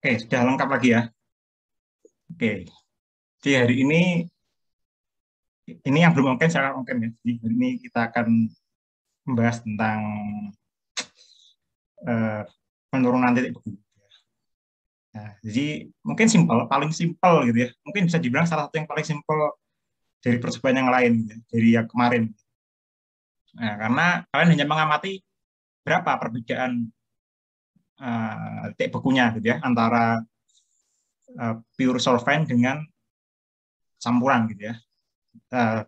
Oke, sudah lengkap lagi ya. Oke, jadi hari ini yang belum mungkin saya mungkin ya. Jadi hari ini kita akan membahas tentang eh, penurunan titik beku. Nah, jadi mungkin paling simpel gitu ya. Mungkin bisa dibilang salah satu yang paling simpel dari percobaan yang lain, gitu ya, dari yang kemarin. Nah, karena kalian hanya mengamati berapa perbedaan titik bekunya gitu ya antara pure solvent dengan campuran gitu ya.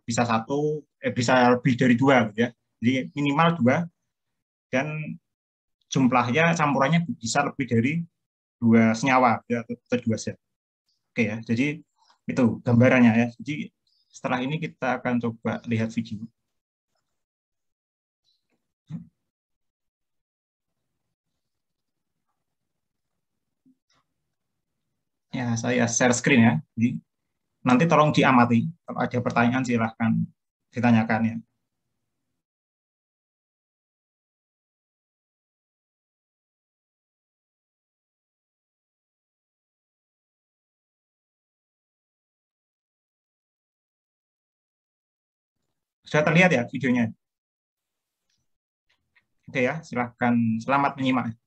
Bisa bisa lebih dari dua gitu ya. Jadi minimal dua dan jumlahnya campurannya bisa lebih dari dua senyawa ya, atau dua zat. Oke ya. Jadi itu gambarannya ya. Jadi setelah ini kita akan coba lihat video. Ya, saya share screen ya. Jadi nanti tolong diamati. Kalau ada pertanyaan silahkan ditanyakan ya. Sudah terlihat ya videonya? Oke ya, silahkan selamat menyimak.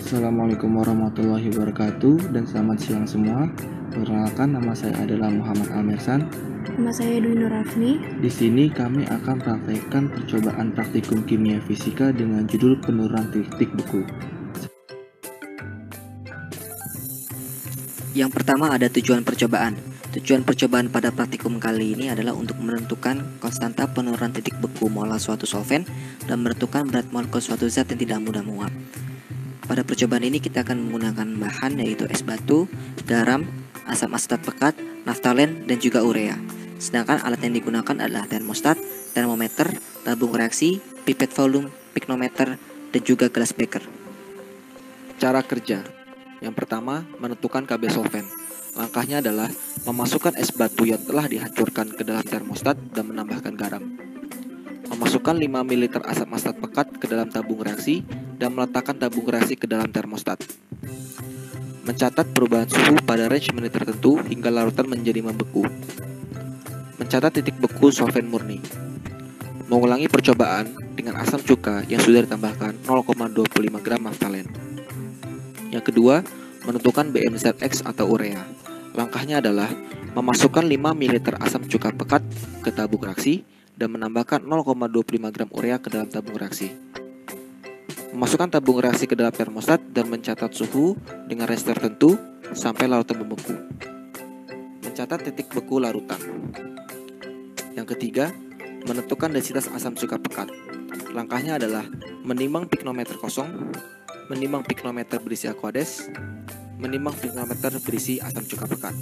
Assalamualaikum warahmatullahi wabarakatuh dan selamat siang semua. Perkenalkan, nama saya adalah Muhammad Almersan. Nama saya Dwi Nur Rafni. Di sini kami akan praktekkan percobaan praktikum kimia fisika dengan judul penurunan titik beku. Yang pertama ada tujuan percobaan. Tujuan percobaan pada praktikum kali ini adalah untuk menentukan konstanta penurunan titik beku molar suatu solvent dan menentukan berat molekul suatu zat yang tidak mudah menguap. Pada percobaan ini kita akan menggunakan bahan yaitu es batu, garam, asam asetat pekat, naftalen, dan juga urea. Sedangkan alat yang digunakan adalah termostat, termometer, tabung reaksi, pipet volume, piknometer, dan juga gelas beker. Cara kerja. Yang pertama, menentukan KB solvent. Langkahnya adalah memasukkan es batu yang telah dihancurkan ke dalam termostat dan menambahkan garam. Memasukkan 5 ml asam asetat pekat ke dalam tabung reaksi dan meletakkan tabung reaksi ke dalam termostat. Mencatat perubahan suhu pada range menit tertentu hingga larutan menjadi membeku. Mencatat titik beku solvent murni. Mengulangi percobaan dengan asam cuka yang sudah ditambahkan 0,25 gram naftalen. Yang kedua, menentukan BMZX atau urea. Langkahnya adalah memasukkan 5 ml asam cuka pekat ke tabung reaksi dan menambahkan 0,25 gram urea ke dalam tabung reaksi. Memasukkan tabung reaksi ke dalam termostat dan mencatat suhu dengan range tertentu sampai larutan membeku. Mencatat titik beku larutan. Yang ketiga, menentukan densitas asam cuka pekat. Langkahnya adalah menimbang piknometer kosong, menimbang piknometer berisi aqueous, menimbang piknometer berisi asam cuka pekat.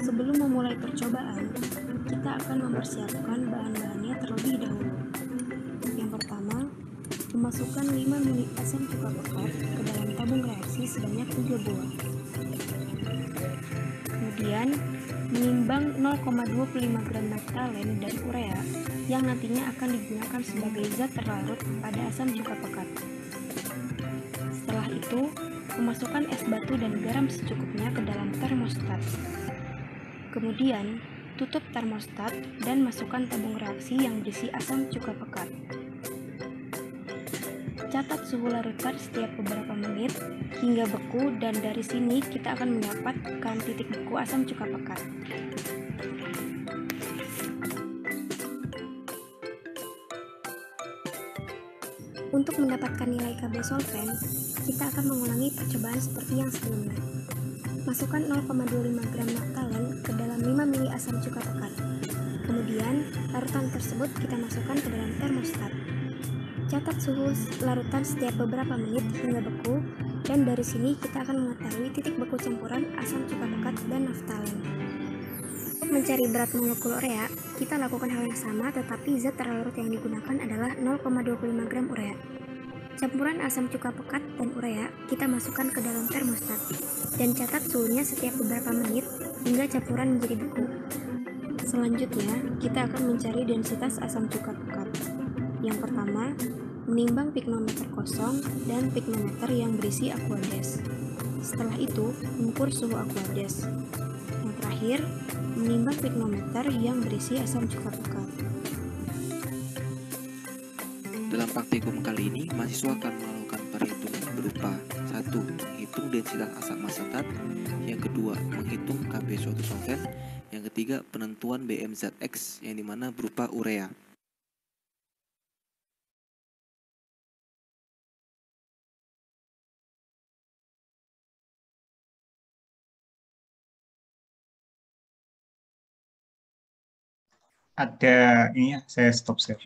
Sebelum memulai percobaan, kita akan mempersiapkan bahan-bahannya terlebih dahulu. Yang pertama, memasukkan 5 ml asam cuka pekat ke dalam tabung reaksi sebanyak 3 buah. Kemudian, menimbang 0,25 gram naftalen dan urea yang nantinya akan digunakan sebagai zat terlarut pada asam cuka pekat. Setelah itu, memasukkan es batu dan garam secukupnya ke dalam termostat. Kemudian, tutup termostat dan masukkan tabung reaksi yang berisi asam cuka pekat. Catat suhu larutan setiap beberapa menit hingga beku dan dari sini kita akan mendapatkan titik beku asam cuka pekat. Untuk mendapatkan nilai KB solvent, kita akan mengulangi percobaan seperti yang sebelumnya. Masukkan 0,25 gram naftalen ke dalam 5 ml asam cuka pekat. Kemudian, larutan tersebut kita masukkan ke dalam termostat. Catat suhu larutan setiap beberapa menit hingga beku, dan dari sini kita akan mengetahui titik beku campuran asam cuka pekat dan naftalen. Untuk mencari berat molekul urea, kita lakukan hal yang sama, tetapi zat terlarut yang digunakan adalah 0,25 gram urea. Campuran asam cuka pekat dan urea kita masukkan ke dalam termostat, dan catat suhunya setiap beberapa menit hingga campuran menjadi beku. Selanjutnya, kita akan mencari densitas asam cuka pekat. Yang pertama, menimbang pignometer kosong dan pignometer yang berisi aqueous. Setelah itu, mengukur suhu aqueous. Yang terakhir, menimbang pignometer yang berisi asam cuka pekat. Dalam praktikum kali ini, mahasiswa akan melakukan perhitungan berupa 1. Menghitung densitas asam asetat, yang kedua, menghitung Kb suatu solvent, yang ketiga, penentuan BMZX yang dimana berupa urea. Ada ini ya, saya stop share.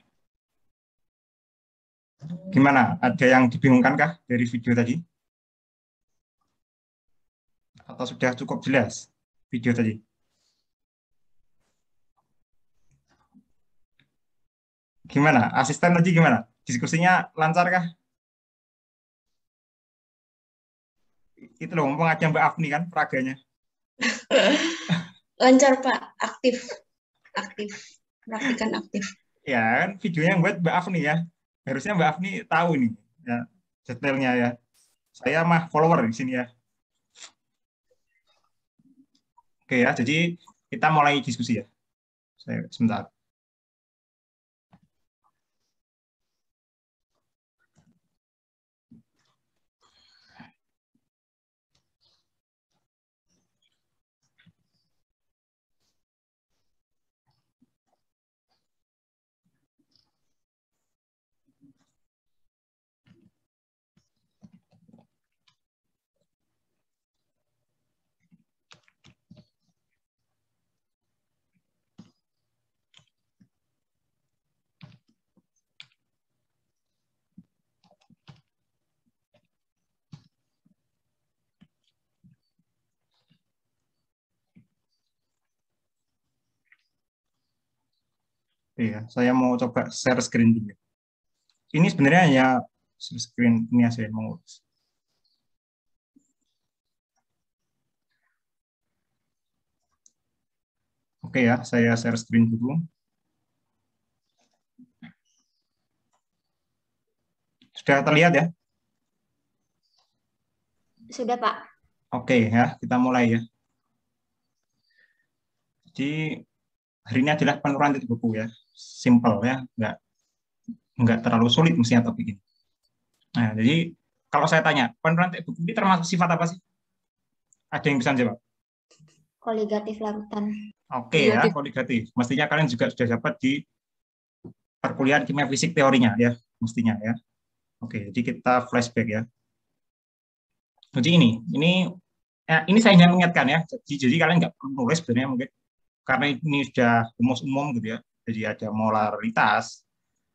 Gimana? Ada yang dibingungkan dari video tadi? Atau sudah cukup jelas video tadi? Gimana? Asisten tadi gimana? Diskusinya lancar kah? Itu loh, mumpung ada Mbak Afni kan peraganya. Lancar Pak, aktif. Praktikan aktif. Ya kan videonya yang buat Mbak Afni ya. Harusnya Mbak Afni tahu nih ya, detailnya ya. Saya mah follower di sini ya. Oke ya, jadi kita mulai diskusi ya. Saya sebentar. Iya, saya mau coba share screen dulu. Ini sebenarnya hanya share screen ini saya mau. Oke ya, saya share screen dulu. Sudah terlihat ya? Sudah Pak. Oke ya, kita mulai ya. Jadi hari ini adalah penurunan titik beku ya, simple ya, nggak terlalu sulit mestinya topik ini. Nah, jadi kalau saya tanya, penurunan titik beku ini termasuk sifat apa sih? Ada yang bisa jawab? Koligatif larutan. Oke ya, koligatif. Mestinya kalian juga sudah dapat di perkuliahan kimia fisik teorinya ya, mestinya ya. Oke, jadi kita flashback ya. Jadi ini saya hanya mengingatkan ya. Jadi kalian nggak perlu nulis sebenarnya mungkin karena ini sudah rumus umum gitu ya. Jadi ada molaritas,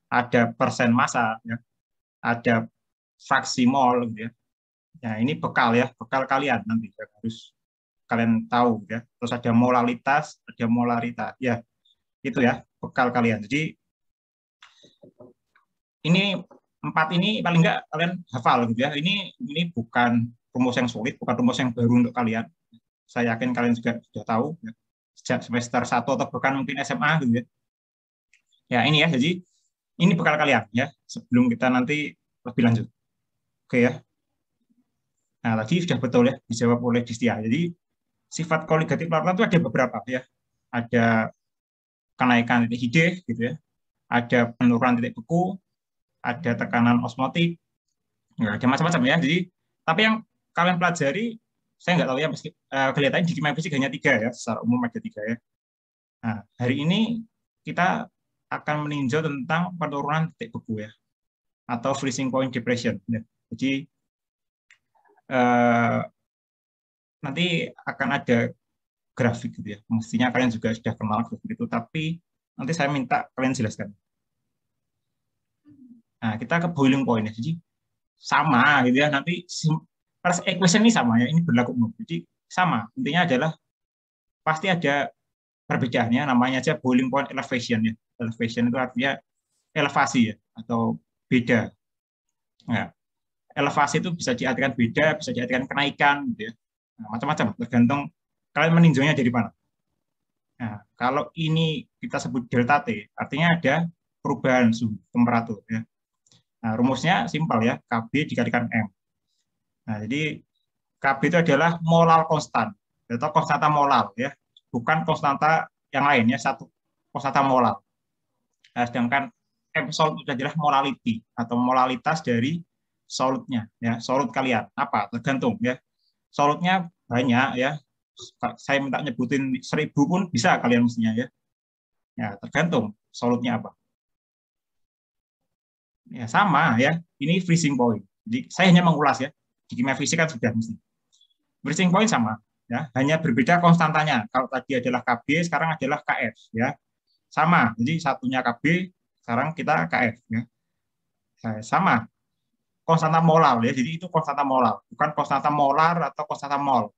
ada persen massa, ya, ada fraksi mol gitu ya. Nah ini bekal ya, bekal kalian nanti ya, harus kalian tahu ya. Terus ada molalitas, ada molaritas, ya itu ya bekal kalian. Jadi ini 4 ini paling nggak kalian hafal gitu ya. Ini bukan rumus yang sulit, bukan rumus yang baru untuk kalian. Saya yakin kalian juga sudah tahu ya. Sejak semester 1 atau bahkan mungkin SMA gitu ya. Ya ini ya, jadi ini bekal kalian ya sebelum kita nanti lebih lanjut. Oke ya. Nah tadi sudah betul ya dijawab oleh Distia. Jadi sifat koligatif larutan itu ada beberapa ya. Ada kenaikan titik Hide gitu ya. Ada penurunan titik beku, ada tekanan osmotik, nggak ada macam-macam ya. Jadi tapi yang kalian pelajari saya nggak tahu ya, meski kelihatannya di kimia fisik hanya 3 ya, secara umum ada 3 ya. Nah, hari ini kita akan meninjau tentang penurunan titik beku ya, atau freezing point depression. Ya. Jadi nanti akan ada grafik gitu ya. Mestinya kalian juga sudah kenal grafik itu, tapi Nanti saya minta kalian jelaskan. Nah, kita ke boiling point ya. Jadi sama gitu ya. Nanti equation ini sama ya. Ini berlaku umum. Jadi sama. Intinya adalah pasti ada perbedaannya. Namanya aja boiling point elevation ya. Elevation itu artinya elevasi ya atau beda. Nah, elevasi itu bisa diartikan beda, bisa diartikan kenaikan gitu ya. Nah, macam-macam tergantung kalian meninjaunya dari mana. Nah, kalau ini kita sebut delta T, artinya ada perubahan suhu temperatur ya. Nah, rumusnya simpel ya, Kb dikalikan M. Nah, jadi Kb itu adalah molal konstan atau konstanta molal ya, bukan konstanta yang lain ya, satu konstanta molal. Nah, sedangkan M solid itu adalah molality atau molalitas dari solidnya ya, solid kalian apa tergantung ya. Solidnya banyak ya. Saya minta nyebutin 1000 pun bisa kalian mestinya ya. Ya, tergantung solidnya apa. Ya, sama ya. Ini freezing point. Jadi saya hanya mengulas ya. Di kimia fisik kan sudah mesti. Freezing point sama ya, hanya berbeda konstantanya. Kalau tadi adalah Kb, sekarang adalah Kf ya. Sama. Jadi satunya Kb, sekarang kita Kf ya. Nah, sama. Konstanta molar ya. Jadi itu konstanta molar, bukan konstanta molar atau konstanta mol.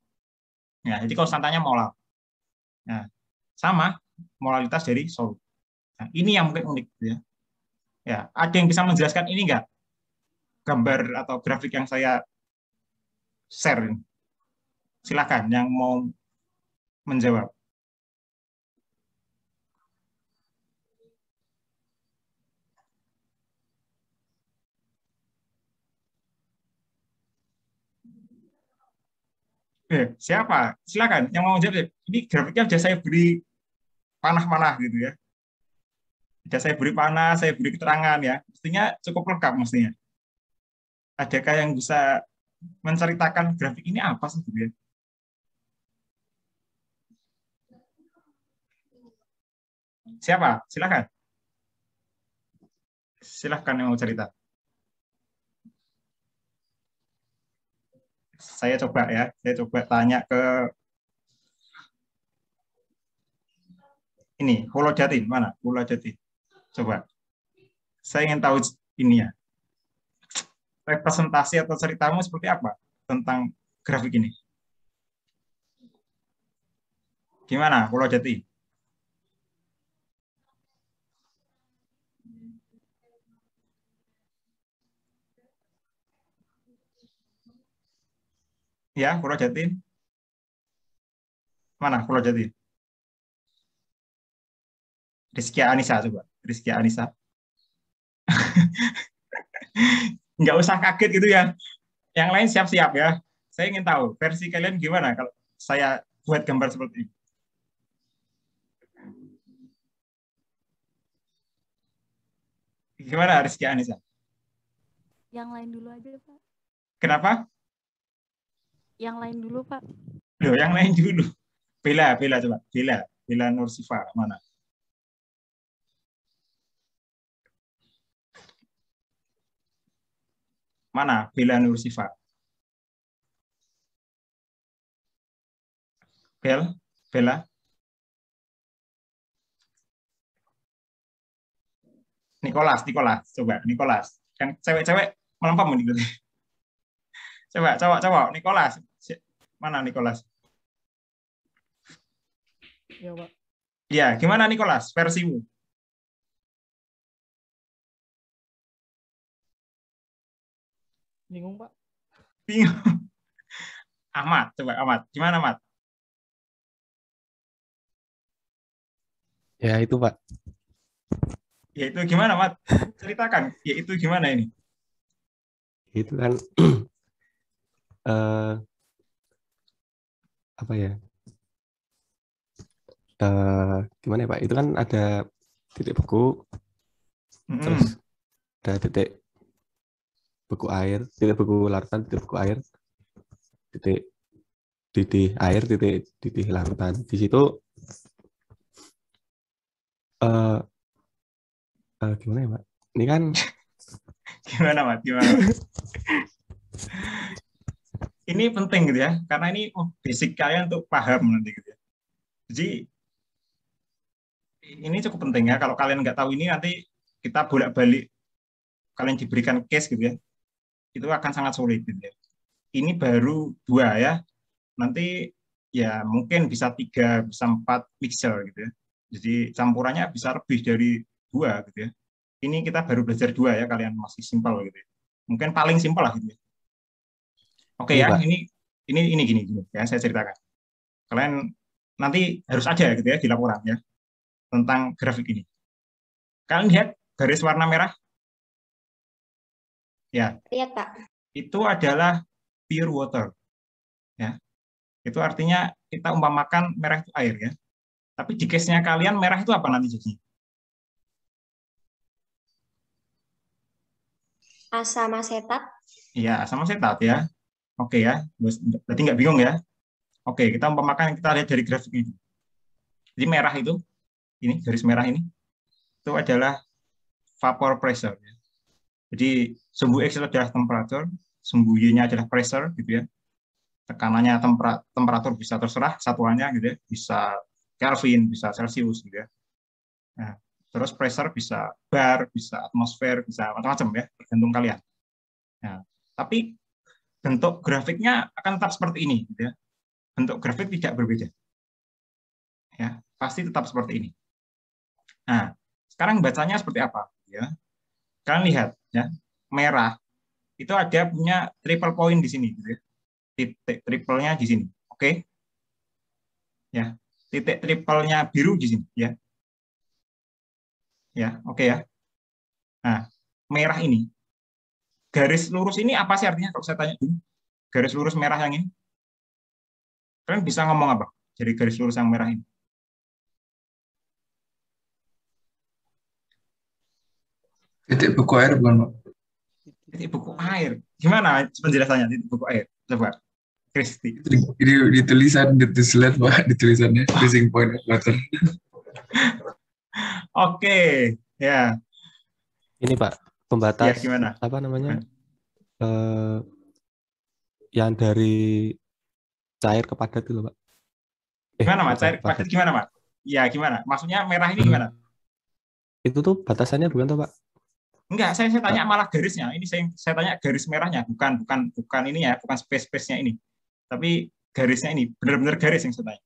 Ya, jadi konstantanya molar. Nah, sama molalitas dari solid. Nah, ini yang mungkin unik ya. Ya, ada yang bisa menjelaskan ini enggak? Gambar atau grafik yang saya share. Silakan yang mau menjawab. Siapa? Silakan yang mau menjawab. Ini grafiknya sudah saya beri panah-panah gitu ya. Sudah saya beri panah, saya beri keterangan ya. Mestinya cukup lengkap mestinya. Adakah yang bisa menceritakan grafik ini apa sih gitu ya? Siapa? Silakan. Silakan yang mau cerita. Saya coba ya. Saya coba tanya ke ini, Pulau Jatin. Mana? Pulau Jatin. Coba. Saya ingin tahu ini ya. Representasi atau ceritamu seperti apa tentang grafik ini? Gimana, Pulau Jati? Ya, Pulau Jati. Mana Pulau Jati? Rizky Anissa, coba. Rizky Anissa. Nggak usah kaget gitu ya. Yang lain siap-siap ya. Saya ingin tahu versi kalian gimana kalau saya buat gambar seperti ini. Gimana Rizky Anissa? Yang lain dulu aja, Pak. Kenapa? Yang lain dulu, Pak. Loh, yang lain dulu. Bella coba. Bella Nursifa, mana? Mana Bella Nursifa? Bella. Nicholas, coba Nicholas. Yang cewek-cewek melempem gitu. Coba, Nicholas. Mana Nicholas? Ya, Pak. Ya, gimana Nicholas? Versimu? Bingung, Pak. Bingung. Ahmad, coba Ahmad. Gimana Ahmad? Ya itu Pak. Ya itu gimana Ahmad? Ceritakan. Ya itu gimana ini? Itu kan apa ya? Gimana ya Pak? Itu kan ada titik beku, terus ada titik beku air, titik beku larutan, titik beku air, titik didih air, titik didih larutan. Di situ gimana ya Pak? Ini kan gimana Mat? Ini penting gitu ya, karena ini basic kalian untuk paham nanti gitu ya. Jadi Ini cukup penting ya. Kalau kalian nggak tahu ini, nanti kita bolak-balik, kalian diberikan case gitu ya, itu akan sangat sulit gitu ya. Ini baru 2 ya, nanti ya mungkin bisa 3, bisa 4 pixel gitu ya. Jadi campurannya bisa lebih dari 2 gitu ya. Ini kita baru belajar 2 ya, kalian masih simpel gitu ya. Mungkin paling simpel lah gitu ya. Oke Iya, ya, Pak. ini gini ya, saya ceritakan. Kalian nanti harus ada gitu ya di laporan ya tentang grafik ini. Kalian lihat garis warna merah? Ya, Lihat, Pak. itu adalah pure water. Ya. Itu artinya kita umpamakan merah itu air ya. Tapi di case-nya kalian merah itu apa nanti jadi? Asam asetat. Iya, asam asetat ya. Oke ya, berarti nggak bingung ya. Oke, kita umpamakan, kita lihat dari grafik ini. Jadi merah itu, ini garis merah ini, itu adalah vapor pressure. Ya. Jadi sumbu X itu adalah temperatur, sumbu Y-nya adalah pressure gitu ya. Tekanannya temperatur bisa terserah satuannya gitu ya, bisa Kelvin, bisa Celsius gitu ya. Nah, terus pressure bisa bar, bisa atmosfer, bisa macam-macam ya, tergantung kalian. Nah, tapi bentuk grafiknya akan tetap seperti ini gitu ya. Bentuk grafik tidak berbeda. Ya, pasti tetap seperti ini. Nah, sekarang bacanya seperti apa ya? Kalian lihat ya, merah itu ada punya triple point di sini gitu ya. Titik triple-nya di sini. Oke. Ya. Titik triple-nya biru di sini ya. Ya, oke ya. Nah, merah ini, garis lurus ini apa sih artinya kalau saya tanya dulu? Garis lurus merah yang ini. Kalian bisa ngomong apa dari garis lurus yang merah ini? Titik beku air bukan, Pak? Titik buku air. Gimana penjelasannya titik buku air? Coba, Kristi. Di tulisan, di slide, Pak, di tulisannya freezing point of water. Oke, ya. Ini Pak, pembatas Ya, gimana? apa namanya? Yang dari cair ke padat itu, Pak. Gimana, Mas? bukan Cair padat gimana, Mas? Ya, gimana? Maksudnya merah ini gimana? Itu tuh batasannya bukan tuh, Pak? Enggak, saya tanya malah garisnya. Ini saya tanya garis merahnya, bukan ini ya, bukan space-nya ini. Tapi garisnya ini, benar-benar garis yang saya tanya.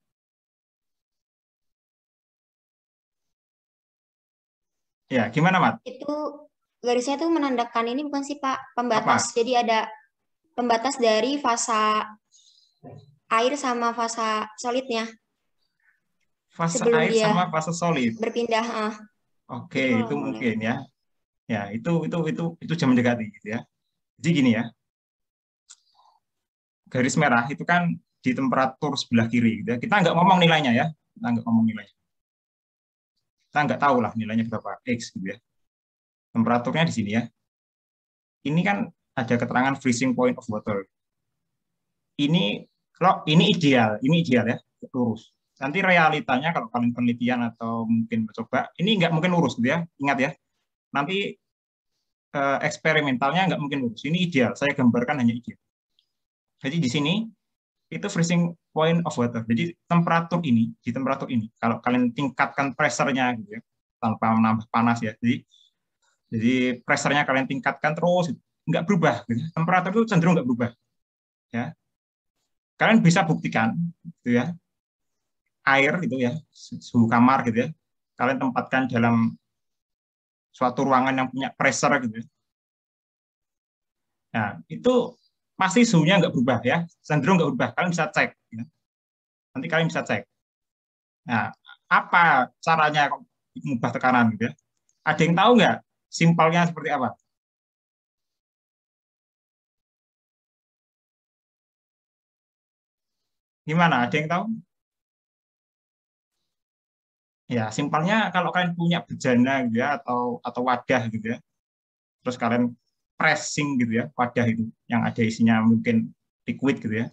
Ya, gimana, Mat? Itu garisnya tuh menandakan ini bukan sih, Pak? Pembatas. Jadi ada pembatas dari fasa air sama fasa solidnya. Fase Sebelum air dia sama fase solid. berpindah. Oke, itu mungkin ya. Ya, itu jam mendekati gitu ya. Jadi gini ya. Garis merah itu kan di temperatur sebelah kiri gitu ya. Kita nggak ngomong nilainya ya. Kita nggak ngomong nilainya. Kita nggak tahu lah nilainya berapa X gitu ya. Temperaturnya di sini ya. Ini kan ada keterangan freezing point of water. Ini ideal ya, lurus. Nanti realitanya kalau kalian penelitian atau mungkin mencoba, ini nggak mungkin lurus gitu ya. Ingat ya. Nanti eksperimentalnya nggak mungkin lurus. Ini ideal. Saya gambarkan hanya ideal. Jadi di sini itu freezing point of water. Jadi di temperatur ini, kalau kalian tingkatkan pressure-nya gitu ya, tanpa menambah panas ya. Jadi pressure-nya kalian tingkatkan terus, nggak berubah. Gitu. Temperatur itu cenderung nggak berubah. Ya. Kalian bisa buktikan, gitu ya, air gitu ya, suhu kamar gitu ya, kalian tempatkan dalam suatu ruangan yang punya pressure gitu ya. Nah, itu pasti suhunya nggak berubah ya, cenderung nggak berubah. Kalian bisa cek. Ya. Nanti kalian bisa cek. Nah, apa caranya mengubah tekanan gitu ya? Ada yang tahu nggak simpelnya seperti apa? Gimana? Ada yang tahu? Ya, simpelnya kalau kalian punya bejana gitu ya, atau wadah gitu ya, terus kalian pressing gitu ya, wadah itu yang ada isinya mungkin liquid gitu ya.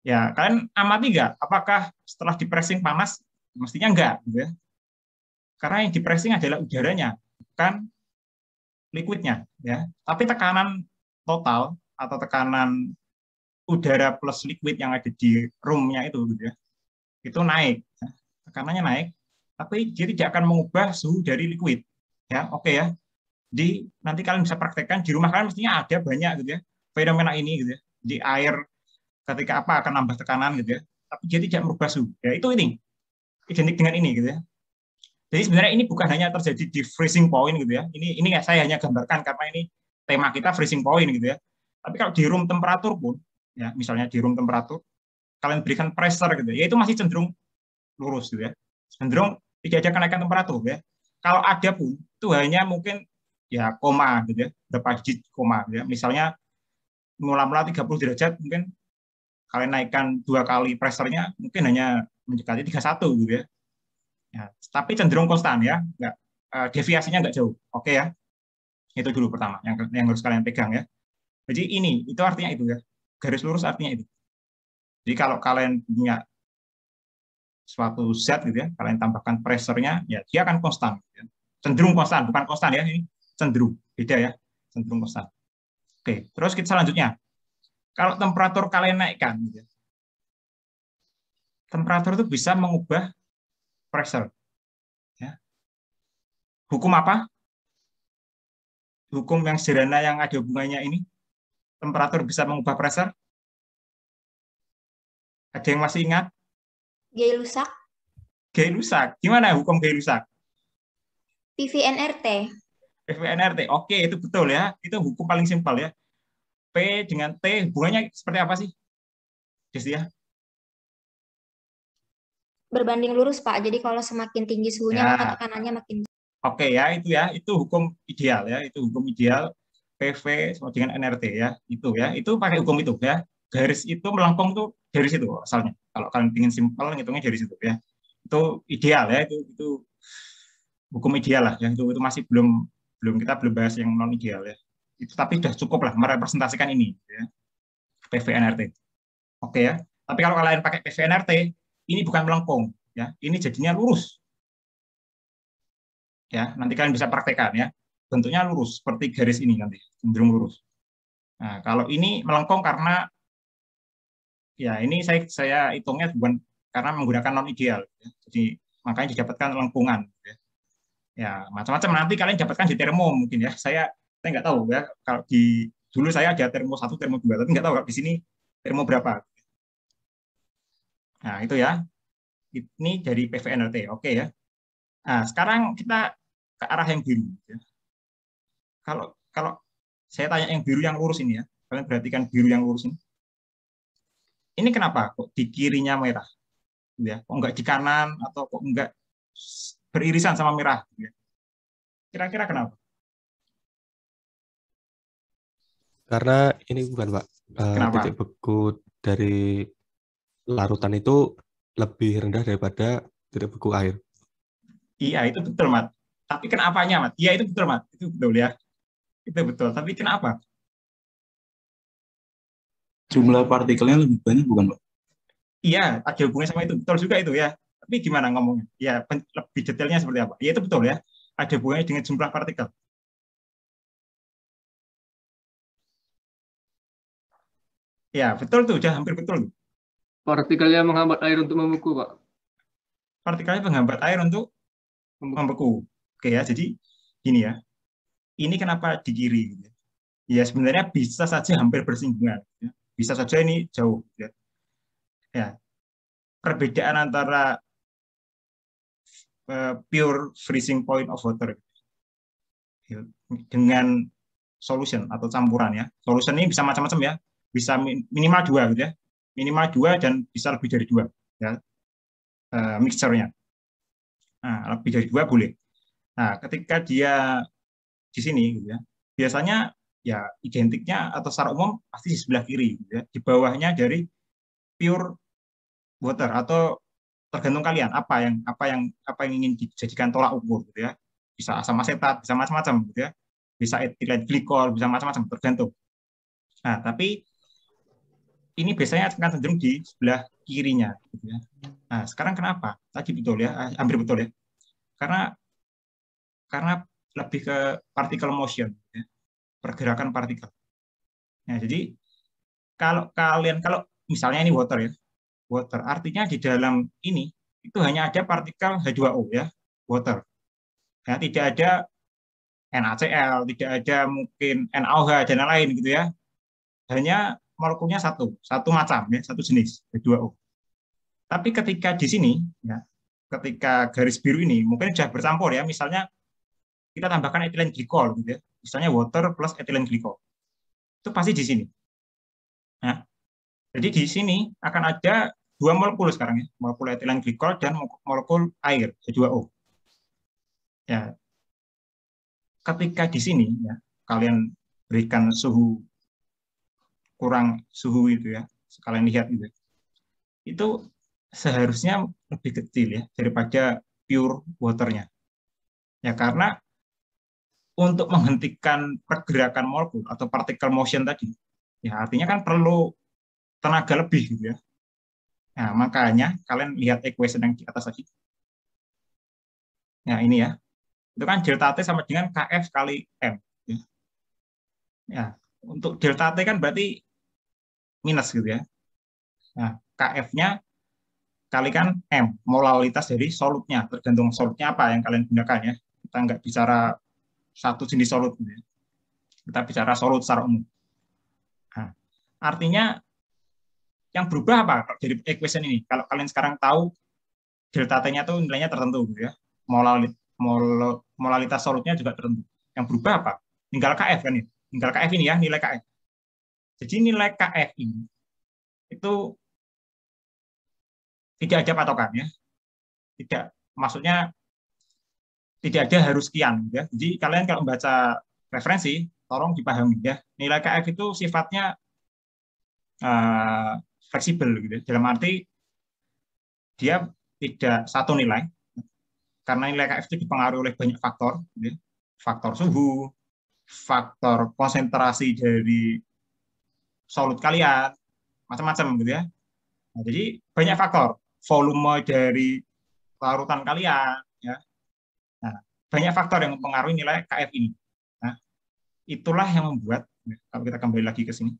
Ya, kalian amati nggak? Apakah setelah di pressing panas? Mestinya enggak, gitu ya. Karena yang di pressing adalah udaranya, bukan liquidnya, ya. Tapi tekanan total atau tekanan udara plus liquid yang ada di room-nya itu, gitu ya, itu naik. Tekanannya naik, tapi dia tidak akan mengubah suhu dari liquid. Ya, oke ya. Jadi nanti kalian bisa praktekkan di rumah kalian mestinya ada banyak gitu ya fenomena ini gitu ya. Di air ketika apa akan nambah tekanan gitu ya. Tapi dia tidak merubah suhu. Ya itu ini identik dengan ini gitu ya. Jadi sebenarnya ini bukan hanya terjadi di freezing point gitu ya. Ini saya hanya gambarkan karena ini tema kita freezing point gitu ya. Tapi kalau di room temperatur pun, ya misalnya di room temperatur, kalian berikan pressure gitu ya, itu masih cenderung lurus gitu ya. Cenderung tidak ada kenaikan temperatur ya. Kalau ada pun itu hanya mungkin ya koma gitu ya, berapa digit koma gitu ya. Misalnya mula-mula 30 derajat mungkin kalian naikkan 2 kali pressure-nya mungkin hanya mendekati 31 gitu ya. Ya, tapi cenderung konstan ya, nggak deviasinya nggak jauh. Oke ya, itu dulu pertama yang harus kalian pegang ya. Jadi ini itu artinya itu ya, garis lurus artinya itu. Jadi kalau kalian punya suatu zat gitu ya, kalian tambahkan pressure-nya, ya dia akan konstan. Ya. Cenderung konstan, bukan konstan ya, ini cenderung beda ya, cenderung konstan. Oke, terus kita selanjutnya, kalau temperatur kalian naikkan, gitu ya, temperatur itu bisa mengubah pressure. Ya. Hukum apa? Hukum yang sederhana yang ada hubungannya ini. Temperatur bisa mengubah pressure. Ada yang masih ingat? Gay-Lussac. Gay-Lussac. Gimana hukum Gay-Lussac? PV-nRT. PV-nRT. Oke, itu betul ya. Itu hukum paling simpel ya. P dengan T hubungannya seperti apa sih? Desi ya? Berbanding lurus, Pak. Jadi kalau semakin tinggi suhunya, maka tekanannya makin. Oke ya, itu hukum ideal ya. Itu hukum ideal PV sama dengan nRT ya. Itu ya. Itu pakai hukum itu ya. Garis itu melengkung tuh dari situ asalnya. Kalau kalian ingin simpel ngitungnya dari situ ya. Itu ideal ya. Itu hukum ideal lah ya. Itu masih belum kita belum bahas yang non ideal ya. Itu tapi sudah cukup lah merepresentasikan ini ya. PV nRT. Oke ya. Tapi kalau kalian pakai PV nRT, ini bukan melengkung ya. Ini jadinya lurus. Ya, nanti kalian bisa praktekkan ya. Bentuknya lurus seperti garis ini nanti, cenderung lurus. Nah, kalau ini melengkung karena ya ini saya hitungnya bukan karena menggunakan non ideal ya. Jadi makanya didapatkan lengkungan ya. Ya, macam-macam nanti kalian dapatkan di termo mungkin ya. Saya nggak tahu ya. Kalau di dulu saya ada termo 1, termo 2, tapi nggak tahu kalau di sini termo berapa. Nah, itu ya. Ini dari PV-nRT. Oke ya. Nah, sekarang kita ke arah yang biru. Ya. Kalau saya tanya yang biru yang lurus ini ya, kalian perhatikan biru yang lurus ini. Ini kenapa kok di kirinya merah? Ya, kok enggak di kanan atau kok enggak beririsan sama merah? Ya. Kira-kira kenapa? Karena ini bukan Pak, titik beku dari larutan itu lebih rendah daripada titik beku air. Iya, itu betul, Mat. Tapi kenapanya, Mat? Iya, itu betul, Mat. Itu betul ya. Itu betul. Tapi kenapa? Jumlah partikelnya lebih banyak, bukan, Pak? Iya, ada hubungannya sama itu. Betul juga itu ya. Tapi gimana ngomongnya? Ya, lebih detailnya seperti apa? Ya, itu betul ya. Ada hubungannya dengan jumlah partikel. Ya, betul tuh. Udah hampir betul. Partikelnya menghambat air untuk membeku, Pak. Partikelnya menghambat air untuk membeku. Oke ya, jadi gini ya. Ini kenapa di kiri? Ya sebenarnya bisa saja hampir bersinggungan. Ya. Bisa saja ini jauh. Ya. Ya. Perbedaan antara pure freezing point of water dengan solution atau campuran ya. Solution ini bisa macam-macam ya. Bisa minimal 2 gitu ya. Minimal 2 dan bisa lebih dari 2 ya. Mixture-nya. Nah, lebih dari 2 boleh. Nah, ketika dia di sini gitu ya, biasanya ya identiknya atau secara umum pasti di sebelah kiri gitu ya. Di bawahnya dari pure water atau tergantung kalian apa yang ingin dijadikan tolak ukur gitu ya. Bisa asam asetat, bisa macam-macam gitu ya. Bisa etilen glikol, bisa macam-macam tergantung. Nah, tapi ini biasanya akan cenderung di sebelah kirinya gitu ya. Nah, sekarang kenapa? Tadi betul ya, hampir betul ya. Karena lebih ke particle motion, ya. Pergerakan partikel. Nah, jadi kalau misalnya ini water ya, water artinya di dalam ini itu hanya ada partikel H2O ya, water. Ya, tidak ada NaCl, tidak ada mungkin NaOH dan lain-lain gitu ya. Hanya molekulnya satu macam ya, satu jenis H2O. Tapi ketika di sini ya, ketika garis biru ini mungkin sudah bercampur ya, misalnya kita tambahkan etilen glikol gitu ya. Misalnya water plus etilen glikol. Itu pasti di sini. Nah, jadi di sini akan ada dua molekul sekarang ya, molekul etilen glikol dan molekul air H2O. Ya. Ketika di sini ya, kalian berikan suhu kurang suhu itu ya, kalian lihat gitu. Itu seharusnya lebih kecil ya daripada pure waternya. Ya karena untuk menghentikan pergerakan molekul atau particle motion tadi, ya artinya kan perlu tenaga lebih gitu ya. Nah, makanya kalian lihat equation yang di atas tadi. Nah, ini ya. Itu kan delta T sama dengan KF kali M. Ya, ya untuk delta T kan berarti minus gitu ya. Nah, KF-nya kalikan M, molalitas dari solutnya, tergantung solutnya apa yang kalian gunakan ya. Kita nggak bicara satu jenis solut gitu ya. Kita bicara solut secara umum. Nah, artinya yang berubah apa dari equation ini? Kalau kalian sekarang tahu delta T-nya tuh nilainya tertentu gitu ya. Molalitas solutnya juga tertentu. Yang berubah apa? Tinggal KF kan ya. Tinggal KF ini ya, nilai KF. Jadi nilai KF ini itu tidak ada patokan ya. Tidak, maksudnya tidak ada harus sekian ya. Jadi kalian kalau membaca referensi, tolong dipahami ya. Nilai KF itu sifatnya fleksibel gitu ya. Dalam arti dia tidak satu nilai. Karena nilai KF itu dipengaruhi oleh banyak faktor, gitu ya. Faktor suhu, faktor konsentrasi dari solut kalian, macam-macam gitu ya. Nah, jadi banyak faktor, volume dari larutan kalian, ya. Nah, banyak faktor yang mempengaruhi nilai KF ini. Nah, itulah yang membuat, kalau kita kembali lagi ke sini,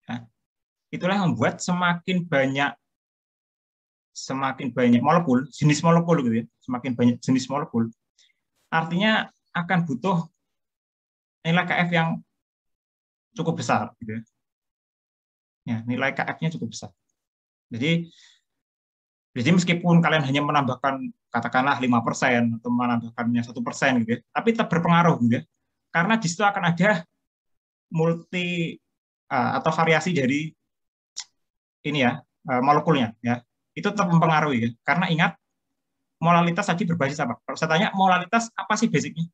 ya, itulah yang membuat semakin banyak molekul, jenis molekul gitu ya, semakin banyak jenis molekul, artinya akan butuh nilai KF yang cukup besar gitu ya. Ya, nilai KF-nya cukup besar. Jadi meskipun kalian hanya menambahkan katakanlah 5% atau menambahkannya 1% gitu ya, tapi tetap berpengaruh gitu ya. Karena di situ akan ada multi atau variasi dari ini ya, molekulnya ya. Itu tetap mempengaruhi ya. Karena ingat molalitas tadi berbasis apa? Kalau saya tanya molalitas apa sih basicnya?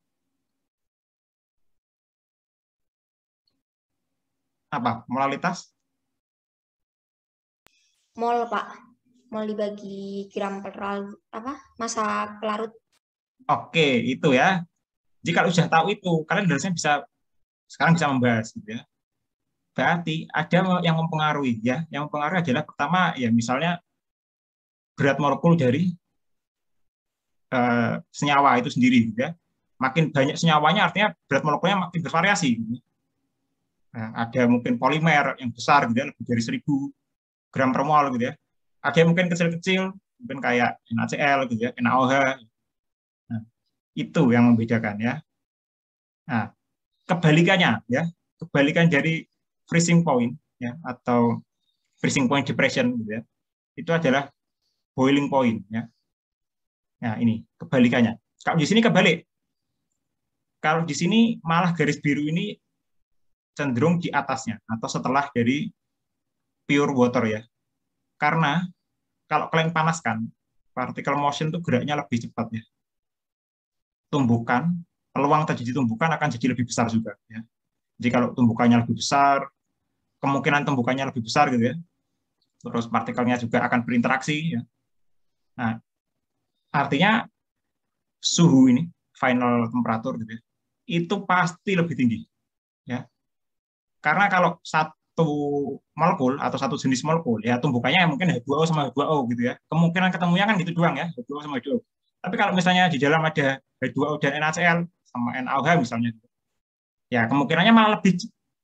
Apa molalitas? Mol, Pak. Mol dibagi gram per masa pelarut. Oke, itu ya. Jadi kalau sudah tahu itu, kalian harusnya sekarang bisa membahas gitu ya. Berarti ada yang mempengaruhi ya. Yang mempengaruhi adalah pertama ya misalnya berat molekul dari senyawa itu sendiri gitu ya. Makin banyak senyawanya artinya berat molekulnya makin bervariasi gitu. Nah, ada mungkin polimer yang besar gitu ya, lebih dari 1000 gram per mol gitu ya. Ada yang mungkin kecil-kecil, mungkin kayak NaCl gitu ya, NaOH. Nah, itu yang membedakan ya. Nah, kebalikannya ya, kebalikan dari freezing point ya atau freezing point depression gitu ya. Itu adalah boiling point ya. Nah, ini kebalikannya. Kalau di sini kebalik. Kalau di sini malah garis biru ini cenderung di atasnya atau setelah dari pure water ya. Karena kalau kalian panaskan, particle motion itu geraknya lebih cepat ya. Peluang terjadi tumbukan akan jadi lebih besar juga ya. Jadi kalau tumbukannya lebih besar, kemungkinan tumbukannya lebih besar gitu ya. Terus partikelnya juga akan berinteraksi ya. Nah, artinya suhu ini, final temperatur gitu ya, itu pasti lebih tinggi. Ya. Karena kalau satu molekul atau satu jenis molekul, ya tumbukannya mungkin H2O sama H2O gitu ya. Kemungkinan ketemunya kan gitu doang ya, H2O sama H2O. Tapi kalau misalnya di dalam ada H2O dan NaCl sama NaOH misalnya, ya kemungkinannya malah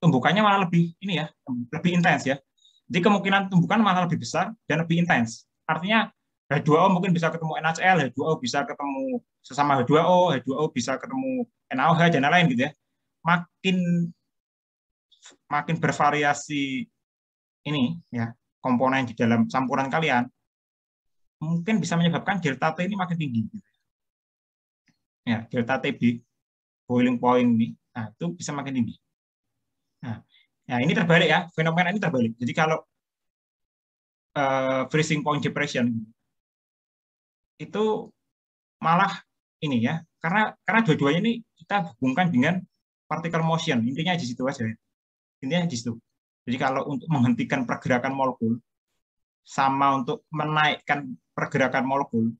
tumbukannya malah lebih ini ya, lebih intens ya. Jadi kemungkinan tumbukan malah lebih besar dan lebih intens. Artinya H2O mungkin bisa ketemu NaCl, H2O bisa ketemu sesama H2O, H2O bisa ketemu NaOH dan lain-lain gitu ya. Makin bervariasi ini ya komponen di dalam campuran kalian, mungkin bisa menyebabkan delta T ini makin tinggi. Gitu. Ya, delta TB, boiling point ini, nah, itu bisa makin tinggi. Nah, ini terbalik ya, fenomena ini terbalik. Jadi kalau freezing point depression itu malah ini ya, karena dua-duanya ini kita hubungkan dengan particle motion, intinya di situ aja. Intinya di situ. Jadi kalau untuk menghentikan pergerakan molekul sama untuk menaikkan pergerakan molekul,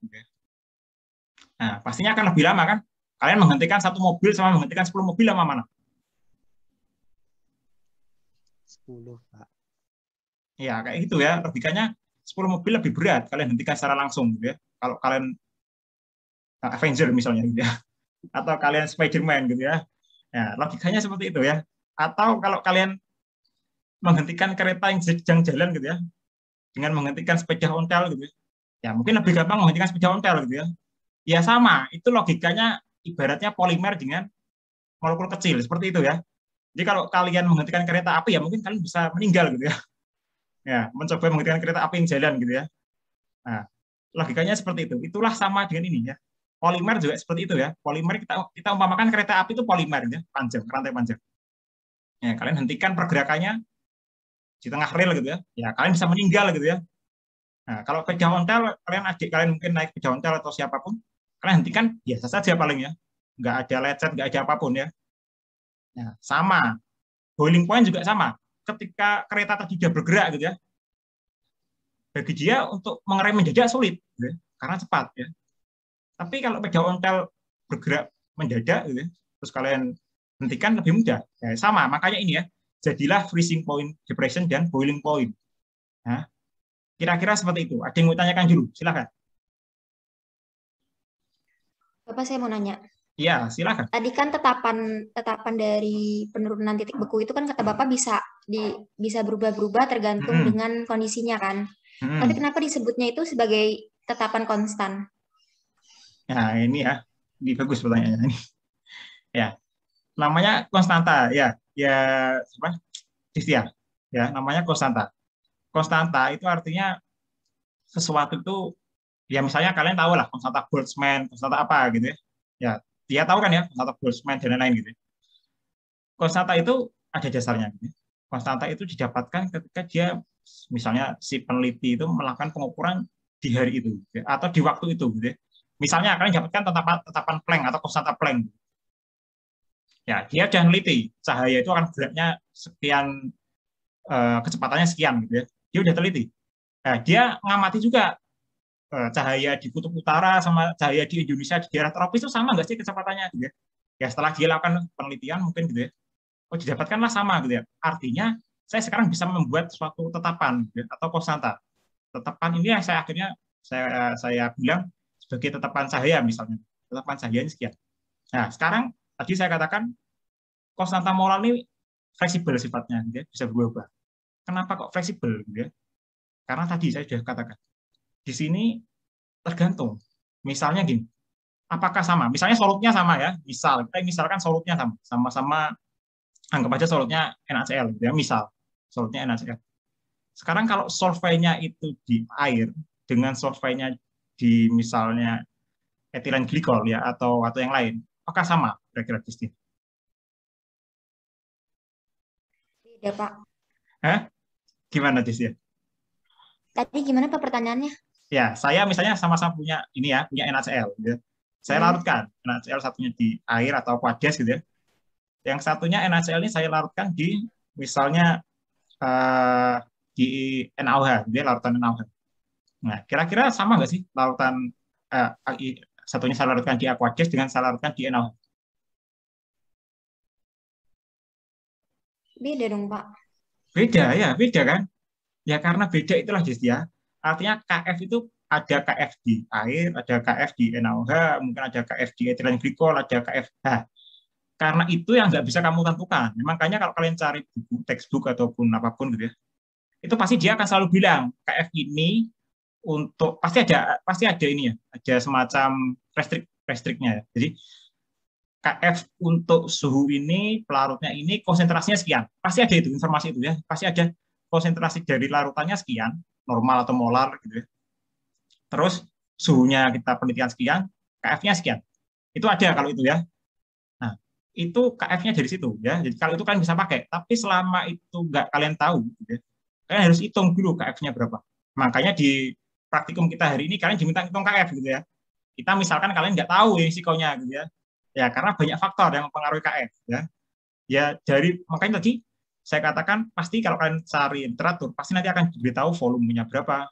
nah pastinya akan lebih lama kan? Kalian menghentikan satu mobil sama menghentikan 10 mobil lama mana? 10, Pak. Ya kayak gitu ya, logikanya 10 mobil lebih berat kalian hentikan secara langsung, gitu ya. Kalau kalian Avenger misalnya, gitu ya, atau kalian Spider-Man, gitu ya. Ya logikanya seperti itu ya. Atau kalau kalian menghentikan kereta yang sedang jalan, gitu ya, dengan menghentikan sepeda ontel, gitu ya, mungkin lebih gampang menghentikan sepeda ontel, gitu ya. Ya sama, itu logikanya ibaratnya polimer dengan molekul kecil seperti itu ya. Jadi kalau kalian menghentikan kereta api ya mungkin kalian bisa meninggal gitu ya. Ya, mencoba menghentikan kereta api yang jalan gitu ya. Nah, logikanya seperti itu. Itulah sama dengan ini ya. Polimer juga seperti itu ya. Polimer kita umpamakan kereta api itu polimer ya, panjang, rantai panjang. Ya, kalian hentikan pergerakannya di tengah rel gitu ya. Ya, kalian bisa meninggal gitu ya. Nah, kalau sepeda ontel, adik kalian mungkin naik sepeda ontel atau siapapun, kalian hentikan biasa saja paling ya, nggak ada lecet, nggak ada apapun ya. Nah, sama, boiling point juga sama. Ketika kereta tadi sudah bergerak gitu ya, bagi dia untuk mengerem mendadak sulit, gitu ya, karena cepat ya. Tapi kalau sepeda ontel bergerak mendadak gitu ya, terus kalian hentikan lebih mudah. Ya, sama, makanya ini ya, jadilah freezing point depression dan boiling point. Nah, kira-kira seperti itu. Ada yang mau tanyakan dulu? Silakan. Bapak, saya mau nanya. Iya, silakan. Tadi kan tetapan dari penurunan titik beku itu kan kata Bapak bisa berubah-berubah tergantung dengan kondisinya kan. Tapi kenapa disebutnya itu sebagai tetapan konstan? Nah, ini ya. Ini bagus pertanyaannya ini. Ya. Namanya konstanta ya. Ya, apa? Distia. Ya, namanya konstanta. Konstanta itu artinya sesuatu itu ya misalnya kalian tahu lah konstanta Boltzmann, konstanta apa gitu ya. Ya, dia tahu kan ya konstanta Boltzmann dan lain-lain gitu. Konstanta itu ada dasarnya gitu. Konstanta itu didapatkan ketika dia misalnya si peneliti itu melakukan pengukuran di hari itu gitu, atau di waktu itu gitu. Misalnya kalian dapatkan tetapan Planck atau konstanta Planck. Ya, dia sudah meneliti cahaya itu akan geraknya sekian, kecepatannya sekian gitu ya. Dia sudah teliti. Nah, dia ngamati juga cahaya di kutub utara sama cahaya di Indonesia di daerah tropis itu sama nggak sih kecepatannya gitu ya. Ya setelah dia lakukan penelitian mungkin gitu ya. Oh, didapatkanlah sama gitu ya. Artinya saya sekarang bisa membuat suatu tetapan gitu ya, atau konstanta. Tetapan ini yang saya akhirnya saya bilang sebagai tetapan cahaya misalnya. Tetapan cahaya ini sekian. Nah, sekarang tadi saya katakan konstanta molar ini fleksibel sifatnya gitu ya, bisa berubah. Kenapa kok fleksibel gitu ya? Karena tadi saya sudah katakan di sini tergantung. Misalnya gini, apakah sama? Misalnya solutnya sama ya. Misalkan solutnya sama, sama-sama anggap aja solutnya NaCl ya. Misal solutnya NaCl. Sekarang kalau solventnya itu di air dengan solventnya di misalnya etilen glikol ya atau yang lain, apakah sama kira-kira Kristi? Beda, Pak. Gimana Kristi? Tadi gimana Pak pertanyaannya? Ya, saya misalnya sama-sama punya ini ya, punya NaCl gitu. Saya larutkan NaCl satunya di air atau aqueous gitu ya. Yang satunya NaCl ini saya larutkan di misalnya di NaOH, gitu ya, larutan NaOH. Nah, kira-kira sama nggak sih larutan satunya saya larutkan di aqueous dengan saya larutkan di NaOH? Beda dong, Pak. Beda ya, beda kan? Ya karena beda itulah ya. Artinya KF itu ada KF di air, ada KF di NaOH, mungkin ada KF di etilen glikol, ada KF. Nah, karena itu yang nggak bisa kamu tentukan. Makanya kalau kalian cari buku, textbook ataupun apapun gitu ya, itu pasti dia akan selalu bilang KF ini untuk pasti ada ini ya, ada semacam restriknya ya. Jadi KF untuk suhu ini, pelarutnya ini, konsentrasinya sekian. Pasti ada itu informasi itu ya. Pasti ada konsentrasi dari larutannya sekian, normal atau molar gitu ya. Terus suhunya kita penelitian sekian, KF-nya sekian. Itu ada kalau itu ya. Nah, itu KF-nya dari situ ya. Jadi kalau itu kalian bisa pakai. Tapi selama itu nggak kalian tahu, gitu ya, kalian harus hitung dulu KF-nya berapa. Makanya di praktikum kita hari ini kalian diminta hitung KF gitu ya. Kita misalkan kalian nggak tahu risikonya gitu ya. Ya, karena banyak faktor yang mempengaruhi KF ya. Ya dari makanya tadi saya katakan pasti kalau kalian cari literatur pasti nanti akan diberitahu volumenya berapa,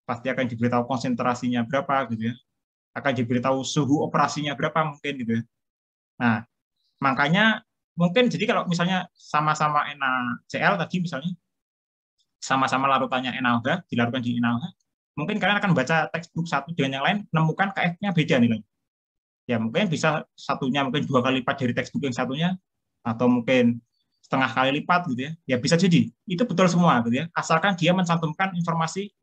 pasti akan diberitahu konsentrasinya berapa gitu ya, akan diberitahu suhu operasinya berapa mungkin gitu ya. Nah, makanya mungkin jadi kalau misalnya sama-sama NaCl tadi misalnya sama-sama larutannya NaOH, dilarutkan di NaOH, mungkin kalian akan baca textbook satu dengan yang lain menemukan KF-nya beda nilai. Ya mungkin bisa satunya mungkin 2 kali lipat dari textbook yang satunya, atau mungkin setengah kali lipat gitu ya. Ya bisa jadi itu betul semua gitu ya, asalkan dia mencantumkan informasi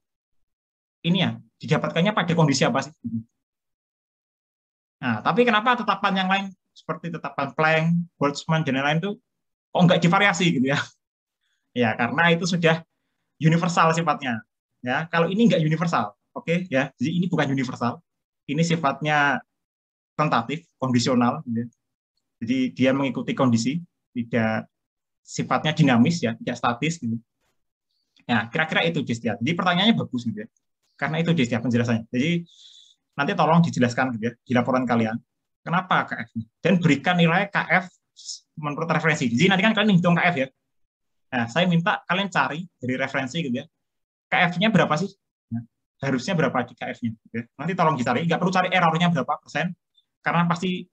ini ya, didapatkannya pada kondisi apa sih. Nah, tapi kenapa tetapan yang lain seperti tetapan Planck, Boltzmann dan lain-lain itu kok nggak divariasi gitu ya? Ya karena itu sudah universal sifatnya. Ya kalau ini nggak universal, oke ya. Jadi ini bukan universal, ini sifatnya tentatif, kondisional. Gitu. Jadi dia mengikuti kondisi, tidak sifatnya dinamis ya, tidak statis. Gitu. Ya, kira-kira itu Destia. Jadi pertanyaannya bagus gitu ya. Karena itu Destia penjelasannya. Jadi nanti tolong dijelaskan gitu ya di laporan kalian. Kenapa KF? Dan berikan nilai KF menurut referensi. Jadi nanti kan kalian hitung KF ya. Nah, saya minta kalian cari dari referensi gitu ya. KF-nya berapa sih? Nah, harusnya berapa di KF-nya? Gitu ya. Nanti tolong dicari. Nggak perlu cari errornya berapa persen. Karena pasti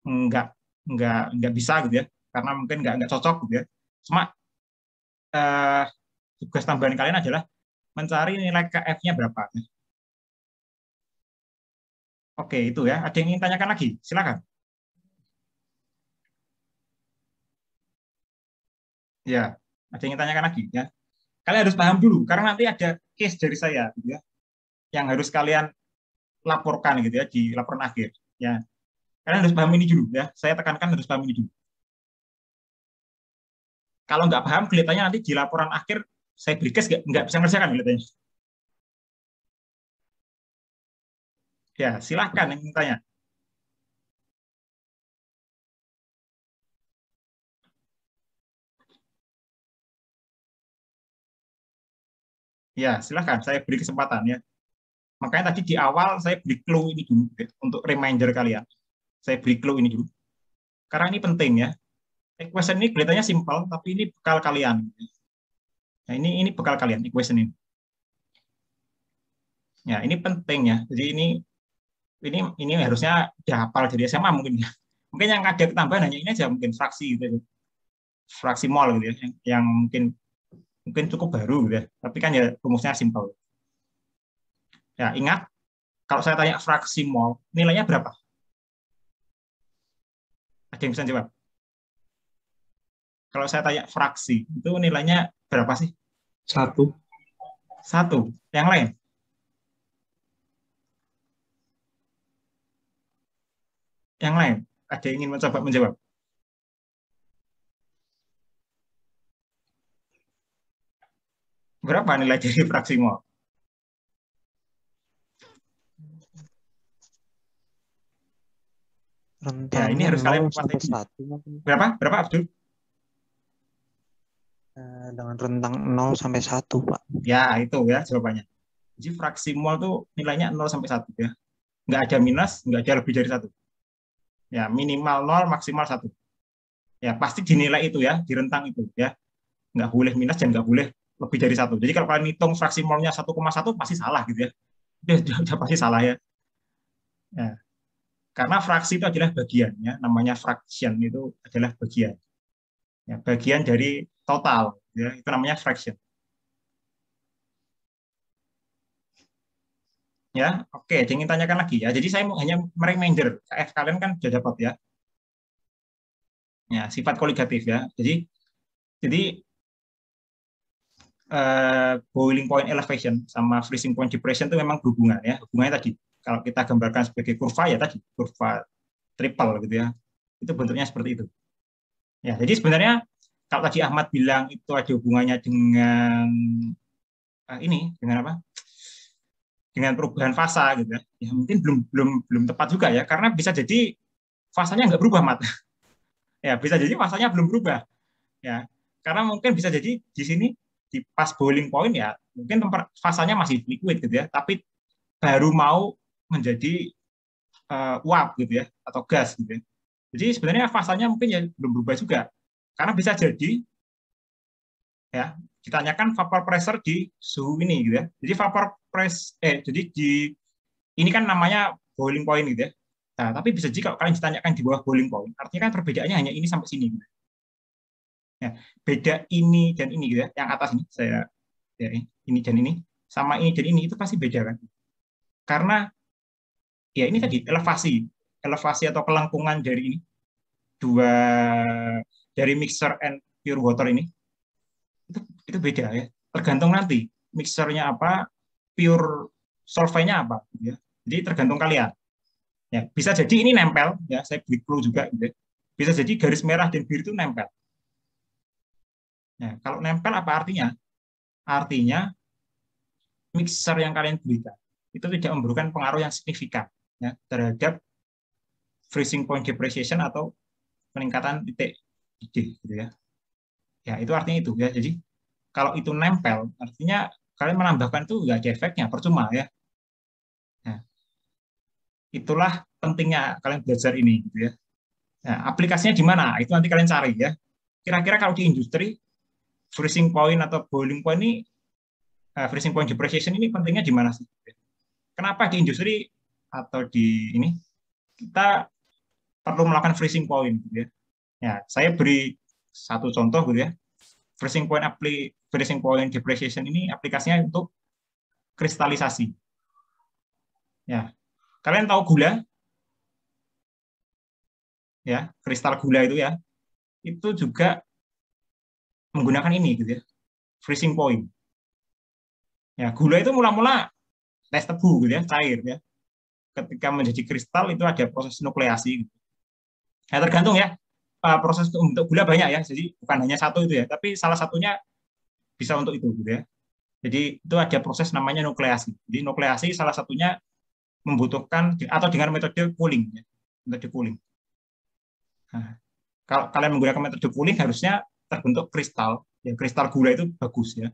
nggak bisa gitu ya, karena mungkin nggak cocok gitu ya. Cuma tugas tambahan kalian adalah mencari nilai KF-nya berapa. Oke itu ya. Ada yang ingin tanyakan lagi? Silakan. Ya, ada yang ingin tanyakan lagi ya. Kalian harus paham dulu karena nanti ada case dari saya gitu ya, yang harus kalian laporkan gitu ya di laporan akhir ya. Kalian harus paham ini dulu ya. Saya tekankan harus paham ini dulu. Kalau nggak paham, kelihatannya nanti di laporan akhir saya beri case nggak bisa ngerjakan kelihatannya. Ya, silahkan yang tanya. Ya, silahkan. Saya beri kesempatan ya. Makanya tadi di awal saya beri clue ini dulu untuk reminder kalian. Saya beri clue ini dulu. Karena ini penting ya. Equation ini kelihatannya simpel, tapi ini bekal kalian. Nah, ini bekal kalian, equation ini. Ya, ini penting ya. Jadi ini harusnya udah hafal dari SMA mungkin ya. Mungkin yang ada tambahan hanya ini aja, mungkin fraksi gitu. Fraksi mol gitu ya, yang mungkin cukup baru gitu ya. Tapi kan ya rumusnya simpel. Ya, ingat kalau saya tanya fraksi mol, nilainya berapa? Ada yang bisa jawab? Kalau saya tanya fraksi, itu nilainya berapa sih? 1. 1. Yang lain? Yang lain? Ada yang ingin mencoba menjawab? Berapa nilai dari fraksi mol? Ya, ini harus kalian kuasai. Berapa? Berapa, Abdul? Dengan rentang 0 sampai 1, Pak. Ya, itu ya jawabannya. Jadi fraksi mol itu nilainya 0 sampai 1 ya. Nggak ada minus, nggak ada lebih dari 1. Ya, minimal 0, maksimal 1. Ya, pasti dinilai itu ya, di rentang itu ya. Nggak boleh minus dan nggak boleh lebih dari 1. Jadi kalau kalian hitung fraksi molnya 1,1 pasti salah gitu ya. Udah pasti salah ya. Ya. Karena fraksi itu adalah bagian ya, namanya fraction itu adalah bagian. Ya, bagian dari total ya, itu namanya fraction. Ya, oke, ingin tanyakan lagi ya. Jadi saya hanya reminder, KF kalian kan sudah dapat ya. Ya, sifat koligatif ya. Jadi boiling point elevation sama freezing point depression itu memang berhubungan ya. Hubungannya tadi kalau kita gambarkan sebagai kurva ya tadi kurva triple gitu ya. Itu bentuknya seperti itu. Ya, jadi sebenarnya kalau tadi Ahmad bilang itu ada hubungannya dengan dengan apa? Dengan perubahan fasa gitu ya. Ya mungkin belum tepat juga ya karena bisa jadi fasanya nggak berubah, Mat. Ya, bisa jadi fasanya belum berubah. Ya. Karena mungkin bisa jadi di sini di pas boiling point ya mungkin fasanya masih liquid gitu ya, tapi baru mau menjadi uap gitu ya atau gas gitu ya. Jadi sebenarnya fasanya mungkin ya belum berubah juga. Karena bisa jadi ya ditanyakan vapor pressure di suhu ini gitu ya. Jadi jadi ini kan namanya boiling point gitu ya. Nah, tapi bisa jadi kalau kalian ditanyakan di bawah boiling point, artinya kan perbedaannya hanya ini sampai sini gitu. Ya, beda ini dan ini gitu ya. Yang atas ini ini dan ini sama ini dan ini itu pasti beda kan. Karena ya ini tadi elevasi atau kelengkungan dari ini dari mixer and pure water ini itu beda ya. Tergantung nanti mixernya apa, pure solventnya apa gitu ya. Jadi tergantung kalian. Ya, bisa jadi ini nempel ya, saya beri clue juga gitu ya. Bisa jadi garis merah dan biru itu nempel. Nah, kalau nempel apa artinya? Artinya mixer yang kalian berikan itu tidak memberikan pengaruh yang signifikan ya, terhadap freezing point depreciation atau peningkatan titik D gitu ya. Ya, itu artinya itu ya. Jadi kalau itu nempel artinya kalian menambahkan itu nggak ada efeknya, percuma ya. Nah, itulah pentingnya kalian belajar ini gitu ya. Nah, aplikasinya di mana? Itu nanti kalian cari ya. Kira-kira kalau di industri freezing point atau boiling point ini, freezing point depreciation ini pentingnya di mana sih? Kenapa di industri atau di ini kita perlu melakukan freezing point gitu ya? Ya, saya beri satu contoh gitu ya. Freezing point depreciation ini aplikasinya untuk kristalisasi. Ya, kalian tahu gula? Ya, kristal gula itu ya. Itu juga menggunakan ini gitu ya, freezing point. Ya, gula itu mula-mula es tebu gitu ya, cair ya. Ketika menjadi kristal itu ada proses nukleasi. Gitu. Ya, tergantung ya, proses untuk gula banyak ya, jadi bukan hanya satu itu ya, tapi salah satunya bisa untuk itu gitu ya. Jadi itu ada proses namanya nukleasi. Jadi nukleasi salah satunya membutuhkan atau dengan metode cooling ya, metode cooling. Nah, kalau kalian menggunakan metode cooling harusnya terbentuk kristal. Ya, kristal gula itu bagus ya.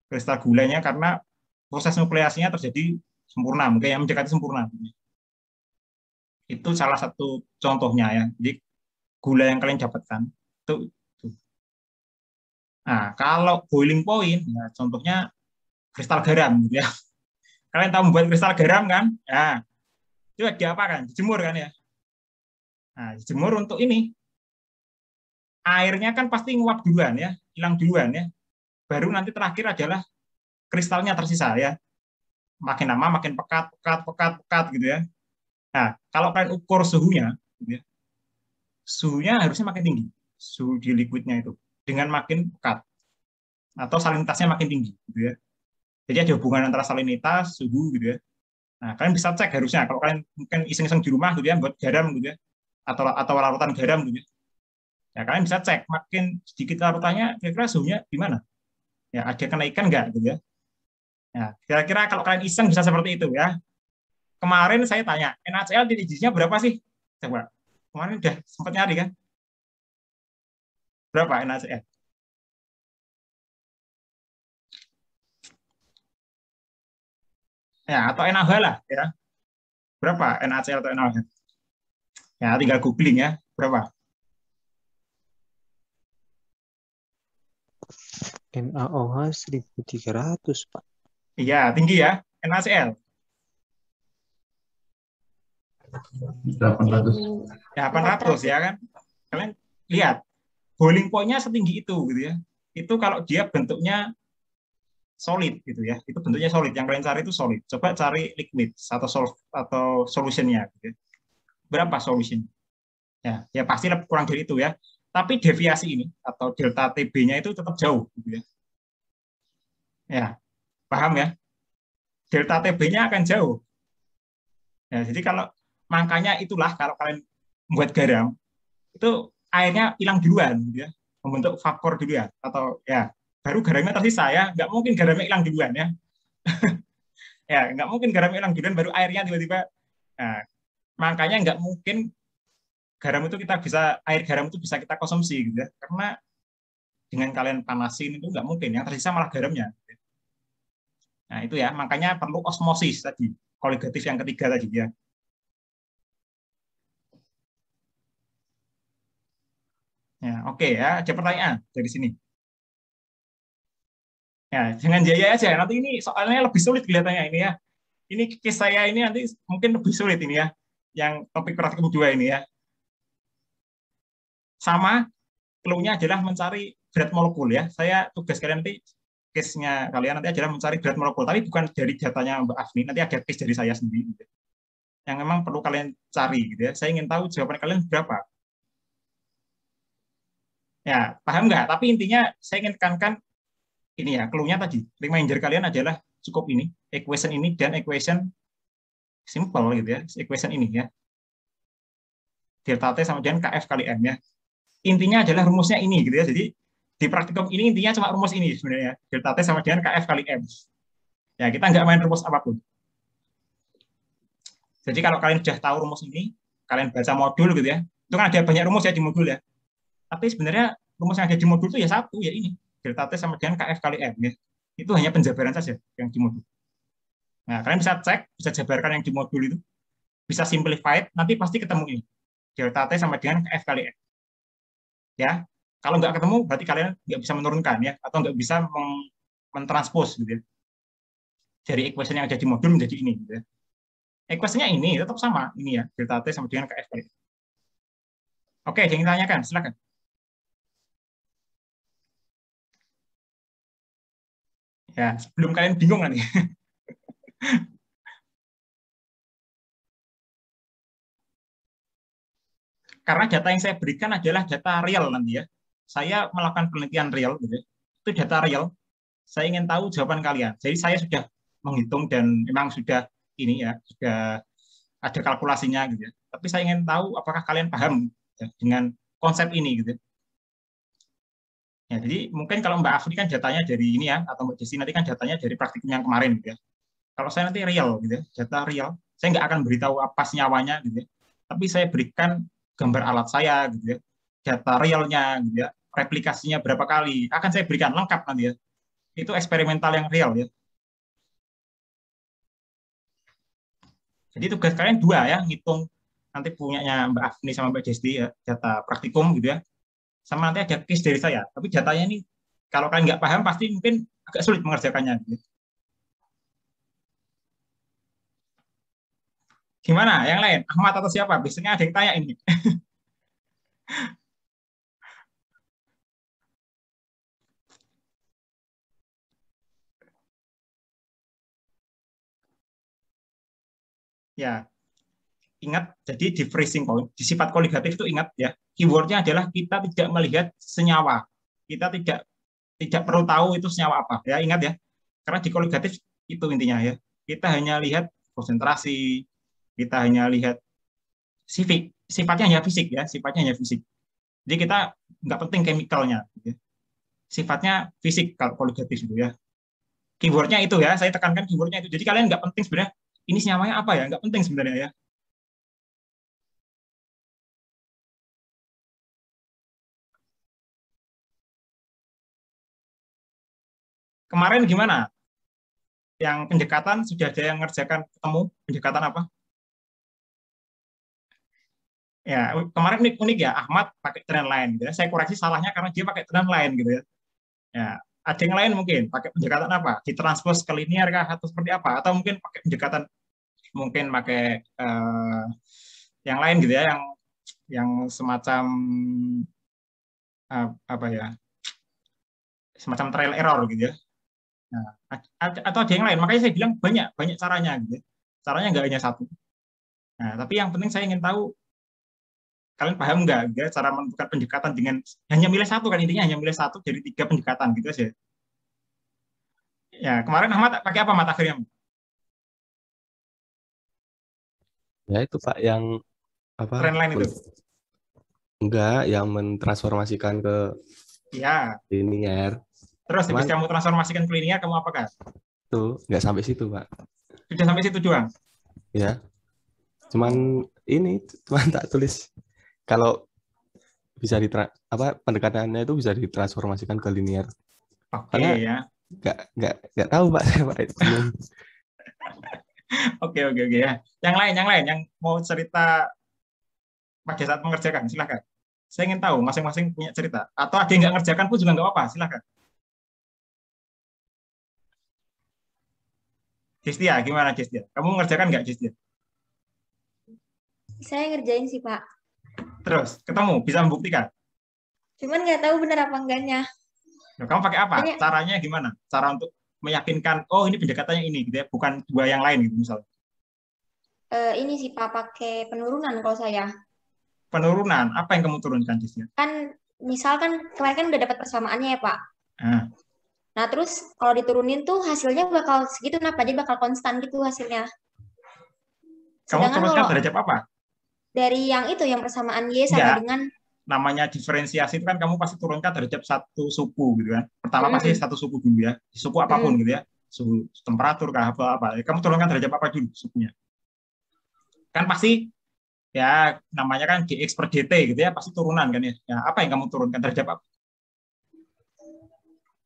Kristal gulanya karena proses nukleasinya terjadi sempurna, mungkin yang mendekati sempurna. Itu salah satu contohnya ya. Jadi gula yang kalian dapatkan itu. Nah, kalau boiling point, ya contohnya kristal garam gitu ya. Kalian tahu membuat kristal garam kan? Ya, itu apa kan? Dijemur kan ya. Nah, dijemur untuk ini. Airnya kan pasti nguap duluan ya, hilang duluan ya. Baru nanti terakhir adalah kristalnya tersisa ya. Makin lama makin pekat gitu ya. Nah, kalau kalian ukur suhunya, gitu ya, suhunya harusnya makin tinggi, suhu di liquidnya itu, dengan makin pekat atau salinitasnya makin tinggi, gitu ya. Jadi ada hubungan antara salinitas, suhu, gitu ya. Nah, kalian bisa cek harusnya kalau kalian mungkin iseng-iseng di rumah, gitu ya, buat garam, gitu ya, atau larutan garam, gitu ya. Ya, kalian bisa cek makin sedikit larutannya, kira-kira suhunya gimana? Ya, ada kenaikan nggak, gitu ya. Nah, kira-kira kalau kalian iseng bisa seperti itu ya. Kemarin saya tanya, NaCl titik J-nya berapa sih? Coba. Kemarin udah sempat nyari kan? Berapa NaCl? Ya, atau NaOH lah ya. Berapa NaCl atau NaOH? Ya, tinggal googling ya. Berapa? NaOH 1300, Pak. Iya, tinggi ya. NaCl. 800. Ya, 800 ya kan. Kalian lihat, boiling point-nya setinggi itu gitu ya. Itu kalau dia bentuknya solid gitu ya. Itu bentuknya solid. Yang kalian cari itu solid. Coba cari liquid atau solutionnya gitu ya. Berapa solution? Ya pasti kurang dari itu ya. Tapi deviasi ini atau delta TB-nya itu tetap jauh gitu ya. Ya, paham ya? Delta TB-nya akan jauh. Ya, jadi kalau makanya itulah kalau kalian membuat garam, itu airnya hilang duluan, gitu ya, membentuk vapor dulu ya, atau ya baru garamnya tersisa ya, nggak mungkin garamnya hilang duluan ya, ya nggak mungkin garamnya hilang duluan baru airnya tiba-tiba. Nah, makanya nggak mungkin garam itu kita bisa air garam itu bisa kita konsumsi gitu ya, karena dengan kalian panasin itu nggak mungkin, yang tersisa malah garamnya. Nah itu ya, makanya perlu osmosis tadi, koligatif yang ketiga tadi ya. Ya, oke ya, ada pertanyaan dari sini. Ya, jangan jaya aja. Nanti ini soalnya lebih sulit kelihatannya ini ya. Ini case saya ini nanti mungkin lebih sulit ini ya. Yang topik praktikum 2 ini ya. Sama, clue-nya adalah mencari berat molekul ya. Saya tugas kalian nanti, case-nya kalian nanti adalah mencari berat molekul. Tapi bukan dari datanya Mbak Afni, nanti ada case dari saya sendiri. Gitu. Yang memang perlu kalian cari gitu ya. Saya ingin tahu jawaban kalian berapa. Ya, paham nggak? Tapi intinya saya ingin tekankan ini ya, clue-nya tadi. Reminder kalian adalah cukup ini, equation ini dan equation simple gitu ya, equation ini ya. Delta T sama dengan KF kali M ya. Intinya adalah rumusnya ini gitu ya. Jadi di praktikum ini intinya cuma rumus ini sebenarnya. Delta T sama dengan KF kali M. Ya, kita nggak main rumus apapun. Jadi kalau kalian sudah tahu rumus ini, kalian baca modul gitu ya. Itu kan ada banyak rumus ya di modul ya. Tapi sebenarnya rumus yang ada di modul itu ya satu, ya ini. Delta T sama dengan KF kali M. Ya. Itu hanya penjabaran saja yang di modul. Nah, kalian bisa cek, bisa jabarkan yang di modul itu. Bisa simplified, nanti pasti ketemu ini. Delta T sama dengan KF kali M. Ya, kalau nggak ketemu, berarti kalian nggak bisa menurunkan ya, atau nggak bisa mentranspose gitu ya. Dari equation yang ada di modul menjadi ini. Gitu ya. Equation-nya ini tetap sama, ini ya, delta T sama dengan KF kali M. Oke, yang ditanyakan, silakan. Ya, sebelum kalian bingung nanti. Karena data yang saya berikan adalah data real nanti ya. Saya melakukan penelitian real, gitu. Itu data real. Saya ingin tahu jawaban kalian. Jadi saya sudah menghitung dan memang sudah ini ya, sudah ada kalkulasinya gitu ya. Tapi saya ingin tahu apakah kalian paham ya, dengan konsep ini gitu. Ya, jadi mungkin kalau Mbak Afri kan datanya dari ini ya, atau Mbak Desi nanti kan datanya dari praktikum yang kemarin gitu ya. Kalau saya nanti real gitu ya, data real, saya nggak akan beritahu apa senyawanya gitu ya. Tapi saya berikan gambar alat saya gitu ya, data realnya gitu ya, replikasinya berapa kali, akan saya berikan lengkap nanti ya. Itu eksperimental yang real ya. Jadi tugas kalian dua ya, ngitung nanti punyanya Mbak Afni sama Mbak Desti ya, data praktikum gitu ya. Sama nanti ada case dari saya. Tapi datanya ini kalau kalian nggak paham pasti mungkin agak sulit mengerjakannya. Gitu. Gimana? Yang lain? Ahmad atau siapa? Biasanya ada yang tanya ini. Ya, ingat, jadi di freezing point, di sifat koligatif itu ingat ya, keywordnya adalah kita tidak melihat senyawa, kita tidak perlu tahu itu senyawa apa, ya ingat ya, karena di koligatif itu intinya ya, kita hanya lihat konsentrasi, kita hanya lihat sifatnya hanya fisik ya, sifatnya hanya fisik, jadi kita nggak penting chemicalnya, ya. Sifatnya fisik kalau koligatif itu ya, keywordnya itu ya, saya tekankan keywordnya itu, jadi kalian nggak penting sebenarnya ini senyawanya apa ya, nggak penting sebenarnya ya. Kemarin gimana? Yang pendekatan sudah ada yang ngerjakan ketemu pendekatan apa? Ya, kemarin unik ya, Ahmad pakai trendline gitu ya. Saya koreksi salahnya karena dia pakai trendline gitu ya. Ya, ada yang lain mungkin pakai pendekatan apa? Ditranspose ke linear kah atau seperti apa? Atau mungkin pakai pendekatan mungkin pakai yang lain gitu ya, yang semacam apa ya? Semacam trial error gitu ya. Nah, atau ada yang lain. Makanya saya bilang banyak caranya gitu. Caranya nggak hanya satu. Nah, tapi yang penting saya ingin tahu kalian paham nggak gitu, cara menentukan pendekatan dengan hanya milih satu kan, intinya hanya milih satu dari 3 pendekatan gitu aja. Ya, kemarin Ahmad pakai apa mata akhirnya? Ya itu Pak yang apa? Trendline itu. Enggak, yang mentransformasikan ke Ya. linear. Terus habis kamu transformasikan ke linear, kamu apakah? Tuh, nggak sampai situ, Pak. Sudah sampai situ doang? Ya. Cuman tak tulis kalau bisa pendekatannya itu bisa ditransformasikan ke linear. Oke, ya. Nggak tahu Pak saya Pak. Oke ya. Yang lain yang mau cerita pada saat mengerjakan, silakan. Saya ingin tahu masing-masing punya cerita. Atau ada yang nggak ngerjakan pun juga nggak apa-apa, silakan. Destia, gimana Destia? Kamu mengerjakan nggak Destia? Saya ngerjain sih Pak. Terus ketemu, bisa membuktikan? Cuman nggak tahu benar apa enggaknya. Nah, kamu pakai apa? Caranya gimana? Cara untuk meyakinkan, oh ini pendekatannya ini, gitu ya, bukan dua yang lain gitu misalnya. Ini sih Pak, pakai penurunan kalau saya. Penurunan, apa yang kamu turunkan Destia? Kan misalkan kemarin kan udah dapat persamaannya ya Pak. Nah terus kalau diturunin tuh hasilnya bakal segitu, jadi bakal konstan gitu hasilnya. Kamu turunkan derajat apa? Dari yang itu, yang persamaan Y sama dengan namanya diferensiasi itu kan kamu pasti turunkan derajat satu suku gitu kan. Pertama pasti satu suku dulu ya, suku apapun gitu ya, suhu temperatur kah apa. Kamu turunkan derajat apa dulu sukunya? Kan pasti ya namanya kan dx per dt gitu ya, pasti turunan kan ya. Ya apa yang kamu turunkan derajat apa?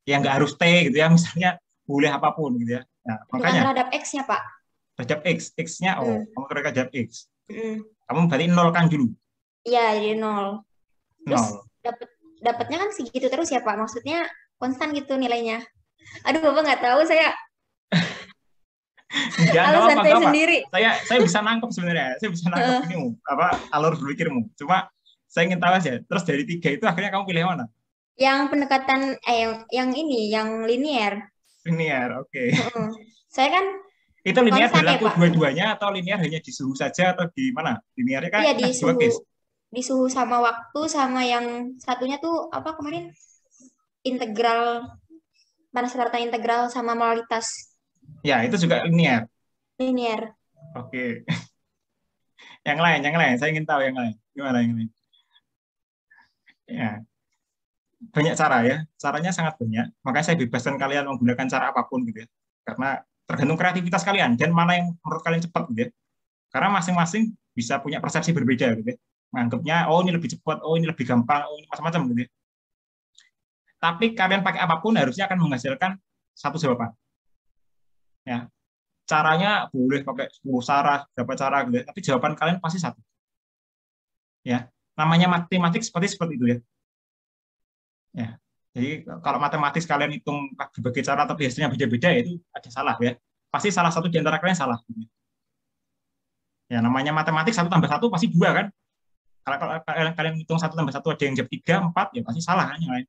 Ya nggak harus t gitu ya, misalnya boleh apapun gitu ya. Nah, makanya terhadap x-nya Pak. Terhadap x-nya kamu turunkan derajat x. Kamu berarti nol kan dulu? Iya, jadi 0. Terus dapatnya kan segitu terus ya Pak, maksudnya konstan gitu nilainya. Aduh Bapak nggak tahu, saya alasan saya sendiri. Saya bisa nangkep sebenarnya, saya bisa nangkep ini alur berpikirmu. Cuma saya ingin tahu aja. Terus dari 3 itu akhirnya kamu pilih yang mana? Yang pendekatan yang ini, yang linear. Linear, oke. Saya kan itu linear berlaku dua-duanya atau linear hanya di suhu saja atau di mana? Linearnya kan di suhu, di suhu sama waktu, sama yang satunya tuh apa kemarin? Integral, panas rata integral sama molaritas. Ya, itu juga linear. Linear. Oke. Yang lain. Saya ingin tahu yang lain. Gimana yang lain? Ya. Banyak cara ya. Caranya sangat banyak. Makanya saya bebaskan kalian menggunakan cara apapun gitu ya. Karena tergantung kreativitas kalian dan mana yang menurut kalian cepat gitu ya. Karena masing-masing bisa punya persepsi berbeda gitu ya. Menganggapnya, oh ini lebih cepat, oh ini lebih gampang, oh ini macam-macam gitu ya. Tapi kalian pakai apapun harusnya akan menghasilkan satu jawaban. Ya, caranya boleh pakai 10 cara, berapa cara gitu ya, tapi jawaban kalian pasti satu. Ya, namanya matematik seperti itu ya. Ya, jadi kalau matematik kalian hitung berbagai cara tapi hasilnya beda-beda, itu ada salah ya. Pasti salah satu di antara kalian salah. Ya, namanya matematik 1 tambah 1 pasti 2 kan. Kalau kalian hitung 1 tambah 1 ada yang jawab 3, 4, ya pasti salah kan yang lain.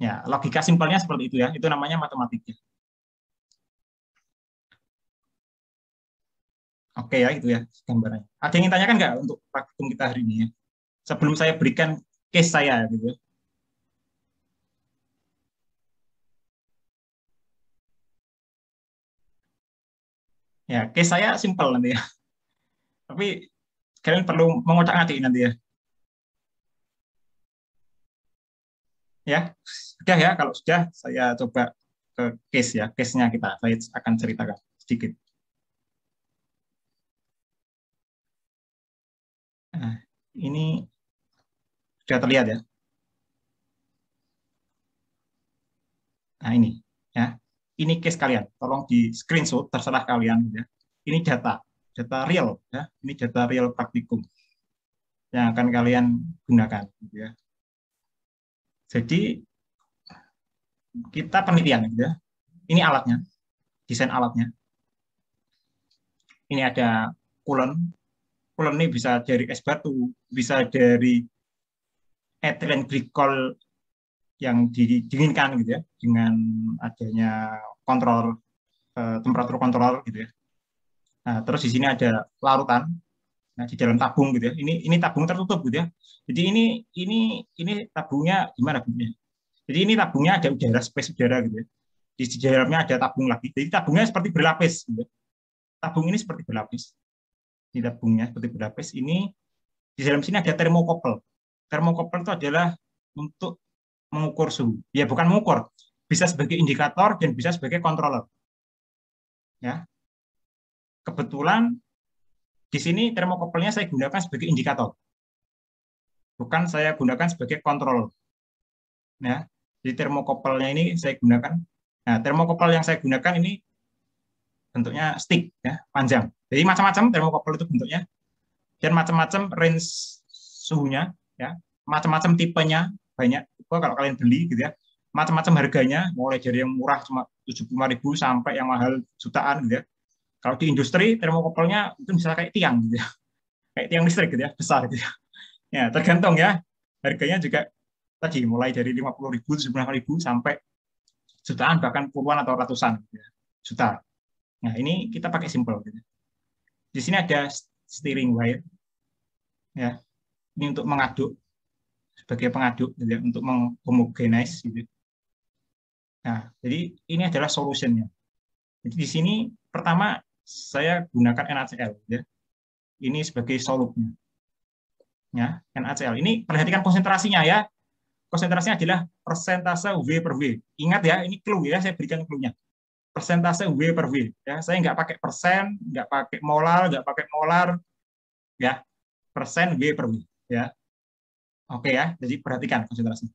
Ya, logika simpelnya seperti itu ya. Itu namanya matematika. Oke ya, itu ya gambarannya. Ada yang ingin tanyakan nggak untuk praktikum kita hari ini ya? Sebelum saya berikan case saya gitu ya. Ya, case saya simpel nanti ya. Tapi kalian perlu mengotak-atik nanti ya. Ya, sudah ya. Kalau sudah, saya coba ke case ya. Case-nya saya akan ceritakan sedikit. Nah, ini sudah terlihat ya. Nah ini ya, ini case kalian. Tolong di screenshot, terserah kalian ya. Ini data real ya. Ini data real praktikum yang akan kalian gunakan gitu ya. Jadi kita penelitian gitu ya. Ini alatnya, desain alatnya. Ini ada coolant. Coolant ini bisa dari es batu, bisa dari ethylene glycol yang didinginkan gitu ya, dengan adanya kontrol temperatur kontrol gitu ya. Nah, terus di sini ada larutan. Nah, di dalam tabung gitu ya. Ini tabung tertutup gitu ya. Jadi ini tabungnya gimana bunyinya? Jadi ini tabungnya ada udara, space udara gitu ya. Di dalamnya ada tabung lagi. Jadi tabungnya seperti berlapis. Gitu. Tabung ini seperti berlapis. Di tabungnya seperti berlapis. Ini di dalam sini ada termokopel. Termokopel itu adalah untuk mengukur suhu. Ya bukan mengukur, bisa sebagai indikator dan bisa sebagai controller. Ya. Kebetulan di sini termokopelnya saya gunakan sebagai indikator. Bukan saya gunakan sebagai controller. Ya. Jadi termokopelnya ini saya gunakan. Nah, termokopel yang saya gunakan ini bentuknya stick, ya, panjang. Jadi macam-macam termokopel itu bentuknya, dan macam-macam range suhunya, ya, macam-macam tipenya banyak. Kalau kalian beli, gitu ya, macam-macam harganya, mulai dari yang murah cuma 75.000 sampai yang mahal jutaan, gitu ya. Kalau di industri termokopelnya itu bisa kayak tiang, gitu ya, kayak tiang listrik, gitu ya, besar, gitu ya. Ya, tergantung ya. Harganya juga tadi mulai dari 50.000, 75.000 sampai jutaan, bahkan puluhan atau ratusan juta. Nah, ini kita pakai simple. Di sini ada steering wire, ya. Ini untuk mengaduk, sebagai pengaduk, gitu ya, untuk menghomogenize. Gitu. Nah, jadi ini adalah solutionnya. Jadi di sini pertama saya gunakan NaCl, ya. Ini sebagai solutnya. Ya, NaCl. Ini perhatikan konsentrasinya ya. Konsentrasinya adalah persentase V per V. Ingat ya, ini clue ya, saya berikan clue-nya. Persentase V per V. Ya, saya nggak pakai persen, nggak pakai molar, ya, persen V per V. Ya, oke ya. Jadi perhatikan konsentrasi.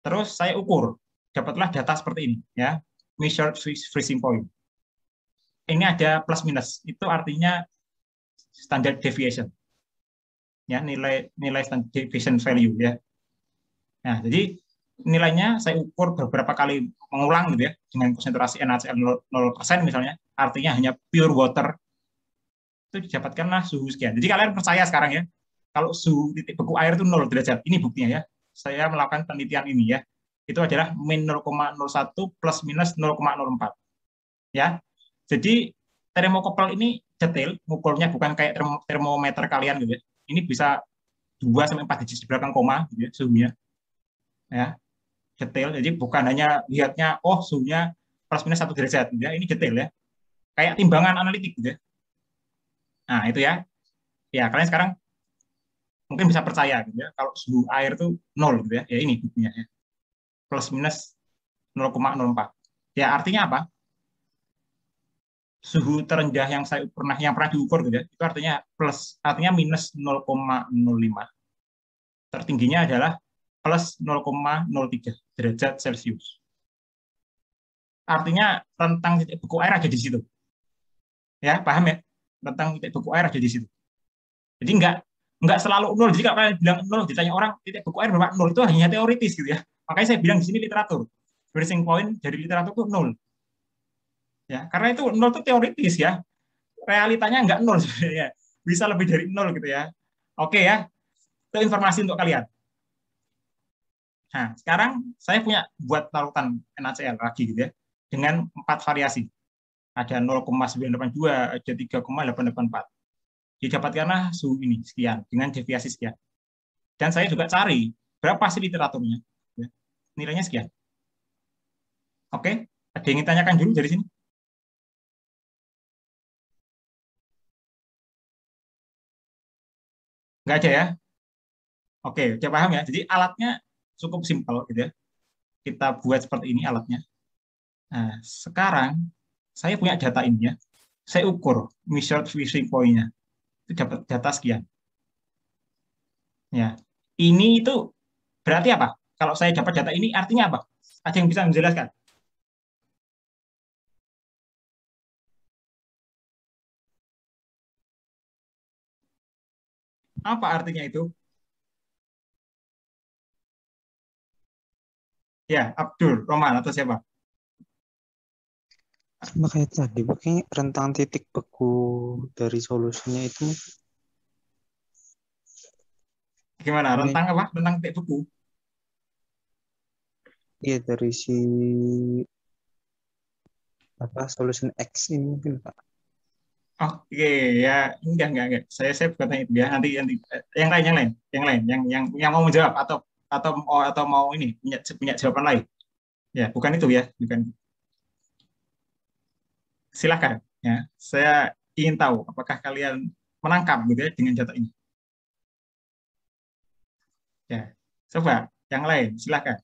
Terus saya ukur, dapatlah data seperti ini, ya, measured freezing point. Ini ada plus minus, itu artinya standard deviation. Ya, nilai standard deviation value ya. Nah, jadi nilainya saya ukur beberapa kali mengulang gitu ya, dengan konsentrasi NaCl 0% misalnya, artinya hanya pure water, itu didapatkanlah suhu sekian. Jadi kalian percaya sekarang ya, kalau suhu titik beku air itu 0 derajat, ini buktinya ya, saya melakukan penelitian ini ya, itu adalah min 0,01 plus minus 0,04. Ya, jadi termokopel ini detail, ngukurnya bukan kayak termometer kalian gitu ya, ini bisa 2-4 digit di belakang koma gitu ya, suhunya. Ya, detail, jadi bukan hanya lihatnya oh suhunya plus minus 1 derajat, ya. Ini detail ya, kayak timbangan analitik gitu ya. Nah itu ya, ya kalian sekarang mungkin bisa percaya gitu ya, kalau suhu air itu 0 gitu ya, ya ini buktinya ya, plus minus 0,04. Ya artinya apa? Suhu terendah yang pernah diukur gitu ya, itu artinya minus 0,05. Tertingginya adalah plus 0,03 derajat Celcius. Artinya rentang titik beku air ada di situ. Ya, paham ya? Rentang titik beku air ada di situ. Jadi enggak selalu 0. Jadi kalau kalian bilang 0, ditanya orang titik beku air berapa 0, itu hanya teoritis gitu ya. Makanya saya bilang di sini literatur. Freezing point dari literatur itu 0. Ya, karena itu 0 itu teoritis ya. Realitanya enggak 0 sebenarnya. Bisa lebih dari 0 gitu ya. Oke ya. Itu informasi untuk kalian. Nah, sekarang saya buat larutan NaCl lagi gitu ya, dengan 4 variasi. Ada 0,982, ada 3,884. Didapatkanlah suhu ini sekian dengan deviasi sekian. Dan saya juga cari berapa sih literaturnya. Ya, nilainya sekian. Oke, ada yang ingin tanyakan dulu dari sini? Nggak ada ya? Oke, udah paham ya? Jadi alatnya cukup simpel gitu ya. Kita buat seperti ini alatnya. Nah, sekarang saya punya data ini ya. Saya ukur measured freezing point-nya. Itu dapat data sekian. Ya. Ini itu berarti apa? Kalau saya dapat data ini artinya apa? Ada yang bisa menjelaskan? Apa artinya itu? Ya, Abdul, Roman, atau siapa? Sama kayak tadi, pakai rentang titik beku dari solusinya itu. Gimana? Rentang apa? Rentang titik beku? Iya, dari si solution X ini mungkin, Pak. Oke, ya enggak. Saya bukan tanya itu ya. Nanti yang lain, yang mau menjawab atau mau ini punya jawaban lain. Ya, bukan itu ya, bukan. Silakan. Ya, saya ingin tahu apakah kalian menangkap gitu ya dengan data ini. Ya, coba yang lain, silakan.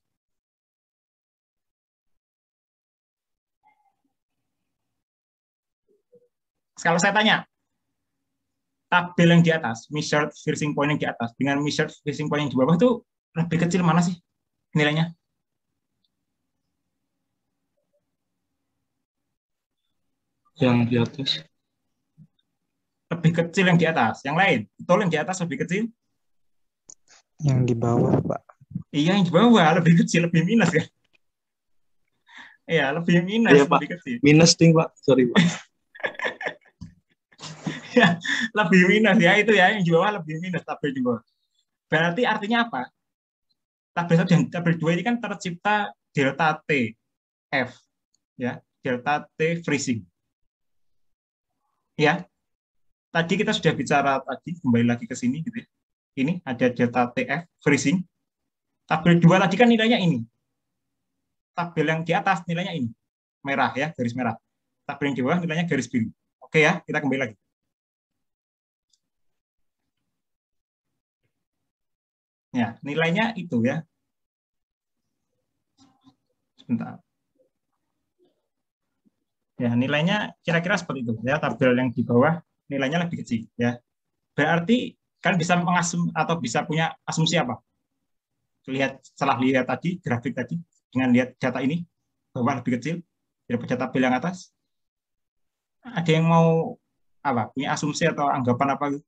Kalau saya tanya, tabel yang di atas, measured freezing point yang di atas, dengan measured freezing point yang di bawah itu lebih kecil mana sih nilainya? Yang di atas. Lebih kecil yang di atas. Yang lain, betul yang di atas lebih kecil? Yang di bawah, Pak. Iya, yang di bawah lebih kecil, lebih minus kan? Iya, lebih minus, Iya, Pak. lebih kecil. Minus ding, Pak. Sorry, Pak. Ya, lebih minus ya itu ya, yang di bawah lebih minus tabel di bawah. Berarti artinya apa? Tabel 1 dan tabel 2 ini kan tercipta delta T F ya, delta T freezing. Ya. Tadi kita sudah bicara tadi, kembali lagi ke sini gitu ya. Ini ada delta TF freezing. Tabel 2 tadi kan nilainya ini. Tabel yang di atas nilainya ini. Merah ya, garis merah. Tabel yang di bawah nilainya garis biru. Oke ya, kita kembali lagi. Ya, nilainya itu ya. Sebentar. Ya, nilainya kira-kira seperti itu ya. Tabel yang di bawah nilainya lebih kecil ya. Berarti kan bisa mengasum atau bisa punya asumsi apa? Lihat setelah lihat tadi grafik tadi dengan lihat data ini bawah lebih kecil daripada tabel yang atas. Ada yang mau apa? Punya asumsi atau anggapan apa gitu?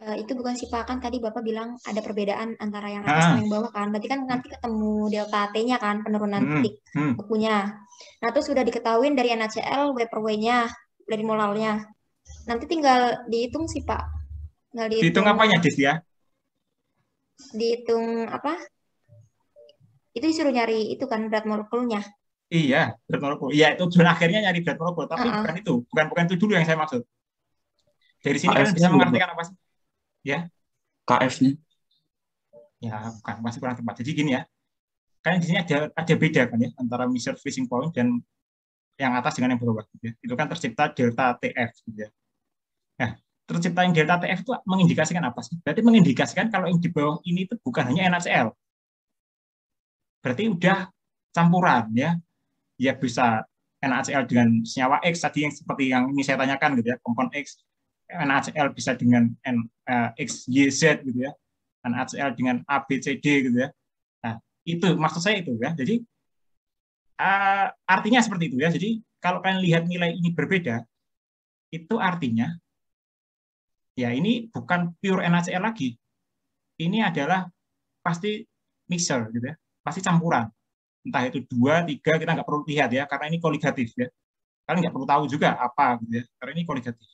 Itu bukan sih Pak, kan tadi Bapak bilang ada perbedaan antara yang atas sama yang bawah kan. Berarti kan nanti ketemu delta T-nya kan, penurunan titik bekunya. Nah, itu sudah diketahui dari NaCl, W per W-nya, dari molalnya. Nanti tinggal dihitung sih Pak. Tinggal dihitung apanya, Des ya? Dihitung apa? Itu disuruh nyari itu kan berat molekulnya. Iya, berat molekul. Iya, itu tujuan akhirnya nyari berat molekul, tapi bukan itu. Bukan itu dulu yang saya maksud. Dari sini kalian bisa mengartikan apa sih? Ya. KF-nya. Ya, bukan, masih kurang tepat. Jadi gini ya. Kan di sini ada beda kan ya antara measured freezing point dan yang atas dengan yang bawah gitu ya. Itu kan tercipta delta TF gitu ya. Nah, tercipta yang delta TF itu mengindikasikan apa sih? Berarti mengindikasikan kalau yang di bawah ini itu bukan hanya NaCl. Berarti udah campuran ya. Ya bisa NaCl dengan senyawa X tadi yang seperti yang ini saya tanyakan gitu ya, kompon X. NaCl bisa dengan XYZ gitu ya. NaCl dengan ABCD gitu ya. Nah, itu maksud saya itu ya. Jadi artinya seperti itu ya. Jadi kalau kalian lihat nilai ini berbeda, itu artinya ya ini bukan pure NaCl lagi. Ini adalah pasti mixer gitu ya. Pasti campuran. Entah itu 2, 3, kita nggak perlu lihat ya, karena ini koligatif ya. Kalian nggak perlu tahu juga apa gitu ya, karena ini koligatif.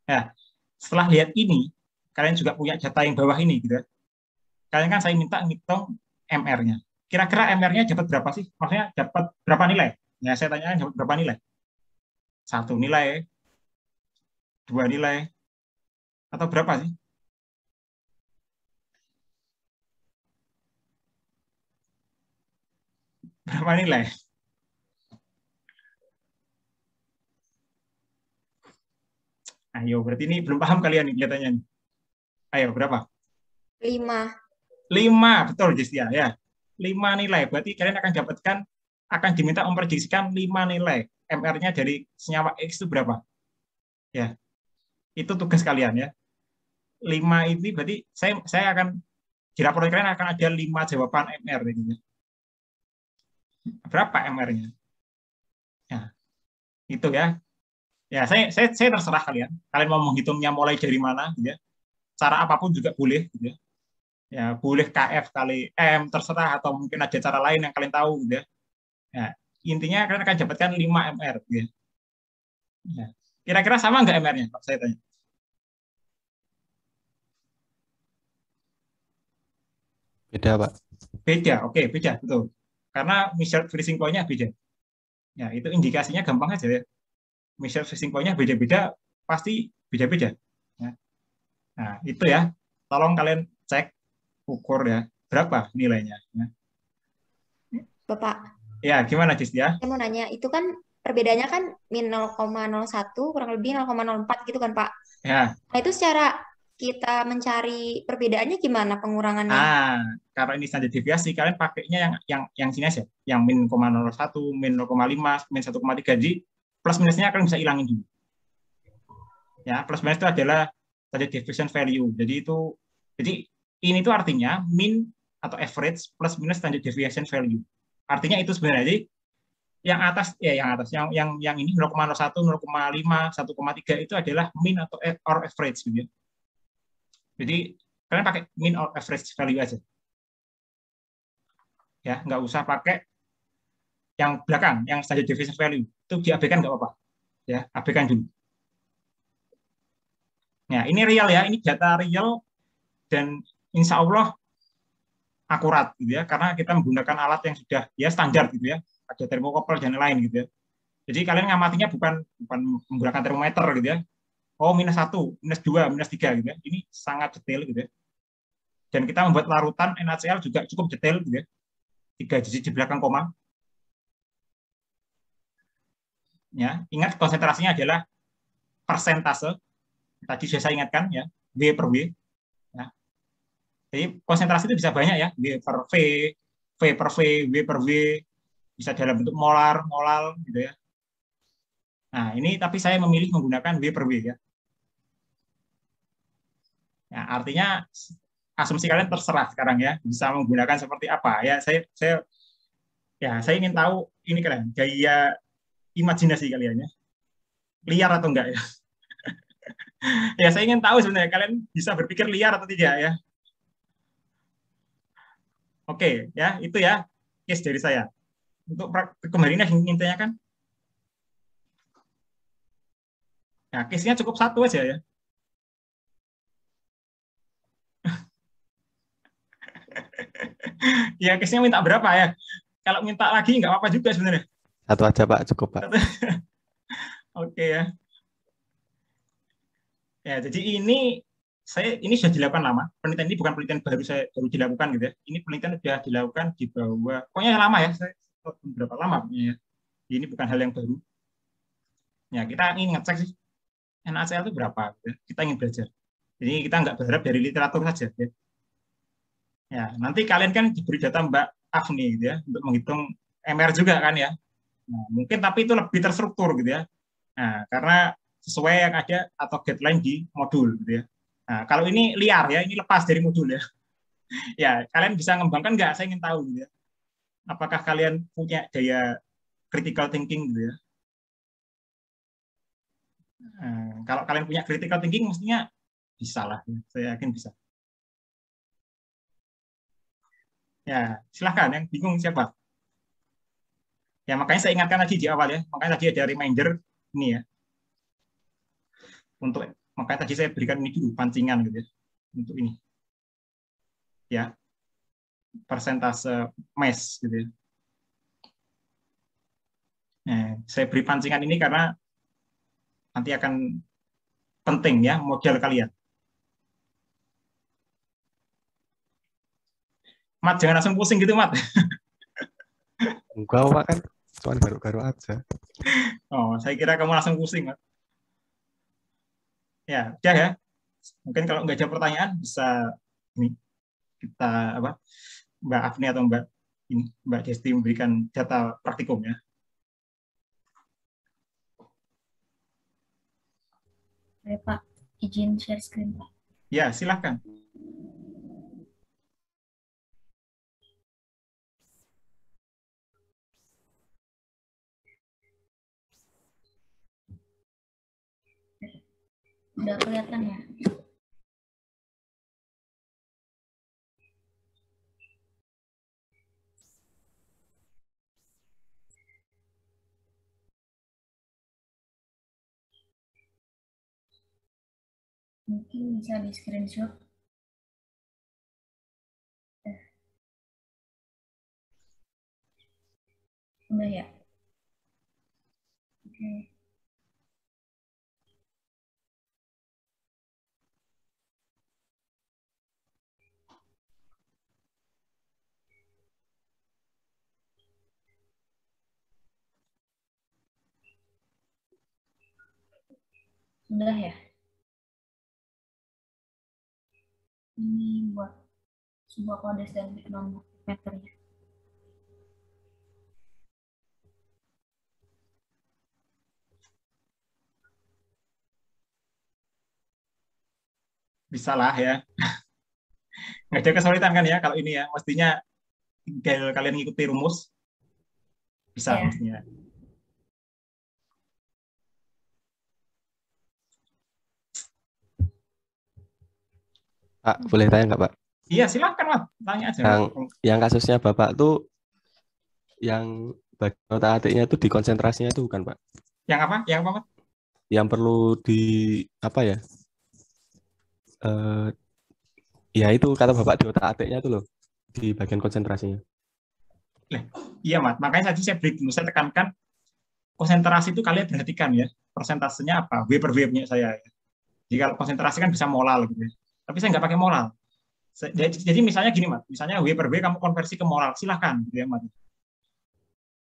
Nah, setelah lihat ini, kalian juga punya data yang bawah ini gitu ya. Kalian kan saya minta ngitung MR-nya. Kira-kira MR-nya dapat berapa sih? Maksudnya dapat berapa nilai? Ya, saya tanyakan dapat berapa nilai? 1 nilai, 2 nilai, atau berapa sih? Berapa nilai? Ayo, berarti ini belum paham kalian nih kelihatannya. Ayo, berapa? 5. 5, betul Destia ya. 5 nilai. Berarti kalian akan dapatkan, akan diminta memprediksikan 5 nilai. MR-nya dari senyawa X itu berapa? Ya. Itu tugas kalian ya. 5 ini berarti saya akan di laporan kalian akan ada 5 jawaban MR gitu. Berapa MR-nya? Ya. Itu ya. Ya, saya terserah kalian. Kalian mau menghitungnya mulai dari mana gitu ya. Cara apapun juga boleh gitu ya. Ya, boleh KF kali M terserah atau mungkin ada cara lain yang kalian tahu gitu ya. Ya, intinya kalian akan dapatkan 5 MR gitu ya. Ya. Kira-kira sama nggak MR-nya? Saya tanya. Beda, Pak. Beda, oke, beda, betul. Karena measured freezing point-nya beda. Ya, itu indikasinya gampang aja ya. Measured freezing point-nya beda-beda, pasti beda-beda. Ya. Nah, itu ya. Tolong kalian cek, ukur ya, berapa nilainya. Ya. Bapak, Ya, gimana Cis ya? Saya mau nanya, itu kan perbedaannya kan min 0,01 kurang lebih 0,04 gitu kan Pak. Ya. Nah itu secara kita mencari perbedaannya gimana pengurangannya? Karena ini standar deviasi, kalian pakainya yang sini aja, yang min 0,01, min 0,5, min 1,3. Jadi plus minusnya kalian bisa hilangin dulu. Ya, plus minus itu adalah standard deviation value. Jadi ini tuh artinya min atau average plus minus standard deviation value. Artinya itu sebenarnya. Jadi yang atas yang ini 0,01, 0,5, 1,3 itu adalah min atau or average gitu ya. Jadi kalian pakai min or average value aja. Ya, nggak usah pakai yang belakang, yang standard deviation value. Itu diabaikan nggak apa-apa. Ya, abaikan dulu. Nah, ini real ya, ini data real dan insya Allah akurat gitu ya, karena kita menggunakan alat yang sudah ya standar gitu ya, ada termokopel dan lain gitu ya. Jadi kalian ngamatinya bukan menggunakan termometer gitu ya. Oh, -1, -2, -3 gitu ya. Ini sangat detail gitu ya. Dan kita membuat larutan NaCl juga cukup detail gitu ya. 3 digit di belakang koma. Ya, ingat konsentrasinya adalah persentase. Tadi sudah saya ingatkan ya, W per W. Ya. Jadi konsentrasi itu bisa banyak ya, W per V, V per V, W per W, bisa dalam bentuk molar, molal gitu ya. Nah, ini tapi saya memilih menggunakan W per W ya. Ya, artinya asumsi kalian terserah sekarang ya, bisa menggunakan seperti apa ya. Saya ingin tahu ini kalian gaya imajinasi kalian ya. Liar atau enggak ya? Ya, saya ingin tahu sebenarnya kalian bisa berpikir liar atau tidak ya. Oke, ya, itu ya case dari saya. Untuk kemarin ingin tanyakan. Nah, case-nya cukup satu aja ya. Ya, case-nya minta berapa ya? Kalau minta lagi nggak apa-apa juga sebenarnya. Satu aja Pak, cukup Pak. Oke ya. Ya, jadi ini sudah dilakukan lama. Penelitian ini bukan penelitian saya baru dilakukan gitu ya. Ini penelitian sudah dilakukan di bawah, pokoknya lama ya. Saya berapa lama ya. Ini bukan hal yang baru. Ya, kita ingin ngecek sih NaCl itu berapa. Gitu ya. Kita ingin belajar. Jadi kita nggak berharap dari literatur saja. Ya. Ya, nanti kalian kan diberi data Mbak Afni gitu ya untuk menghitung MR juga kan ya. Nah, mungkin tapi itu lebih terstruktur gitu ya. Nah, karena sesuai yang ada atau guideline di modul gitu ya. Nah, kalau ini liar ya, ini lepas dari modul ya. Ya, kalian bisa ngembangkan nggak? Saya ingin tahu gitu ya. Apakah kalian punya daya critical thinking gitu ya? Nah, kalau kalian punya critical thinking, mestinya bisa lah. Ya. Saya yakin bisa. Ya, silahkan. Yang bingung siapa? Ya, makanya saya ingatkan lagi di awal ya. Makanya tadi ada reminder ini ya. Makanya tadi saya berikan ini dulu pancingan gitu ya. Untuk ini. Ya. Persentase mass gitu ya. Nah, saya beri pancingan ini karena nanti akan penting ya model kalian. Mat, jangan langsung pusing gitu, Mat. Enggak, Pak, kan cuma garu-garu aja. Oh, saya kira kamu langsung pusing, Mat. Ya, udah ya. Mungkin kalau nggak ada pertanyaan bisa ini kita apa Mbak Afni atau Mbak Desti memberikan data praktikum ya. Oke, Pak, izin share screen, Pak. Ya, silahkan. Udah kelihatan ya? Mungkin bisa di screenshot. Udah ya? Oke. Udah ya. Ini buat sebuah kode dan meternya. Bisa lah ya. Nggak ada kesulitan kan ya kalau ini ya. Mestinya tinggal kalian ngikuti rumus. Bisa Ya. mestinya. Pak, boleh tanya nggak Pak? Iya, silakan Mas. Tanya aja. Yang kasusnya Bapak tuh yang bagian otak atiknya itu di konsentrasinya itu bukan Pak? Yang apa? Yang apa Mas? Yang perlu di apa ya? Ya itu kata Bapak di otak atiknya itu loh, di bagian konsentrasinya. Iya Mas, makanya tadi saya break dulu, saya tekankan konsentrasi itu kalian perhatikan ya, persentasenya apa, W per W punya saya. Jadi kalau konsentrasi kan bisa molal gitu ya, tapi saya nggak pakai molal. Jadi misalnya gini Mas, misalnya W per W kamu konversi ke molal, silahkan gitu ya Mas.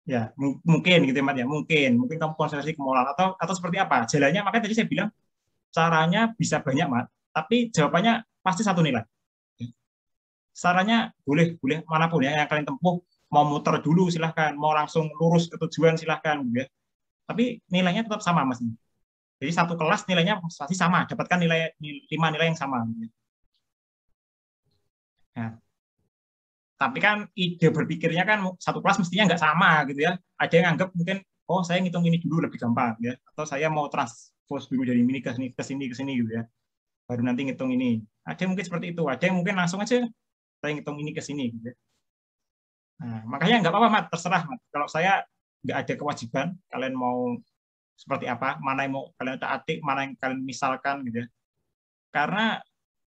Ya mungkin gitu ya Mas ya, mungkin kamu konversi ke molal atau seperti apa jalannya. Makanya tadi saya bilang caranya bisa banyak Mas, tapi jawabannya pasti satu nilai. Sarannya boleh manapun ya yang kalian tempuh, mau muter dulu silahkan, mau langsung lurus ke tujuan silahkan gitu ya. Tapi nilainya tetap sama Mas. Jadi satu kelas nilainya pasti sama, dapatkan 5 nilai yang sama gitu ya. Nah, tapi kan ide berpikirnya kan satu kelas mestinya nggak sama gitu ya. Ada yang anggap mungkin oh saya ngitung ini dulu lebih gampang ya, atau saya mau transpose dulu dari ini ke sini gitu ya. Baru nanti ngitung ini. Ada yang mungkin seperti itu, ada yang mungkin langsung aja saya ngitung ini ke sini gitu ya. Nah, makanya nggak apa-apa Mat, terserah Mat. Kalau saya nggak ada kewajiban kalian mau seperti apa, mana yang mau kalian otak-atik, mana yang kalian misalkan gitu ya. Karena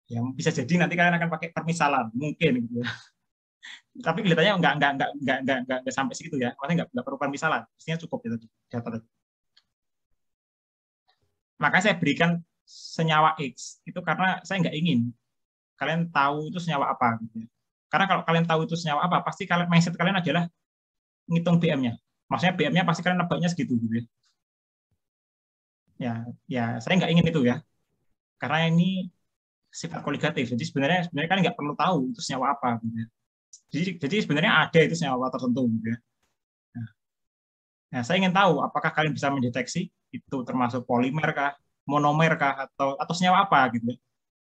ya bisa jadi nanti kalian akan pakai permisalan mungkin gitu ya. Tapi kelihatannya nggak sampai segitu ya. Maksudnya nggak perlu permisalan, mestinya cukup itu data. Makanya saya berikan senyawa X itu karena saya nggak ingin kalian tahu itu senyawa apa gitu ya. Karena kalau kalian tahu itu senyawa apa, pasti kalian mindset kalian adalah ngitung BM-nya. Maksudnya BM-nya pasti kalian nebaknya segitu gitu ya. Ya, saya nggak ingin itu ya. Karena ini sifat koligatif. Jadi sebenarnya kalian nggak perlu tahu itu senyawa apa gitu ya. Jadi sebenarnya ada itu senyawa tertentu gitu ya. Nah, saya ingin tahu apakah kalian bisa mendeteksi itu termasuk polimer kah, monomer kah, atau senyawa apa gitu ya.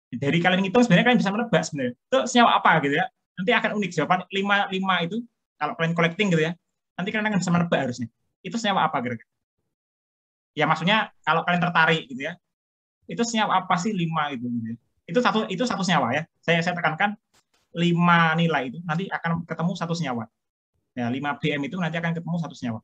Dari kalian ngitung sebenarnya kalian bisa menebak sebenarnya itu senyawa apa gitu ya. Nanti akan unik jawaban 5 itu kalau kalian collecting gitu ya. Nanti kalian akan bisa menebak harusnya. Itu senyawa apa kira-kira? Ya maksudnya kalau kalian tertarik gitu ya. Itu senyawa apa sih 5 itu gitu ya. Itu satu senyawa ya. Saya tekankan 5 nilai itu nanti akan ketemu satu senyawa. Ya 5 BM itu nanti akan ketemu satu senyawa.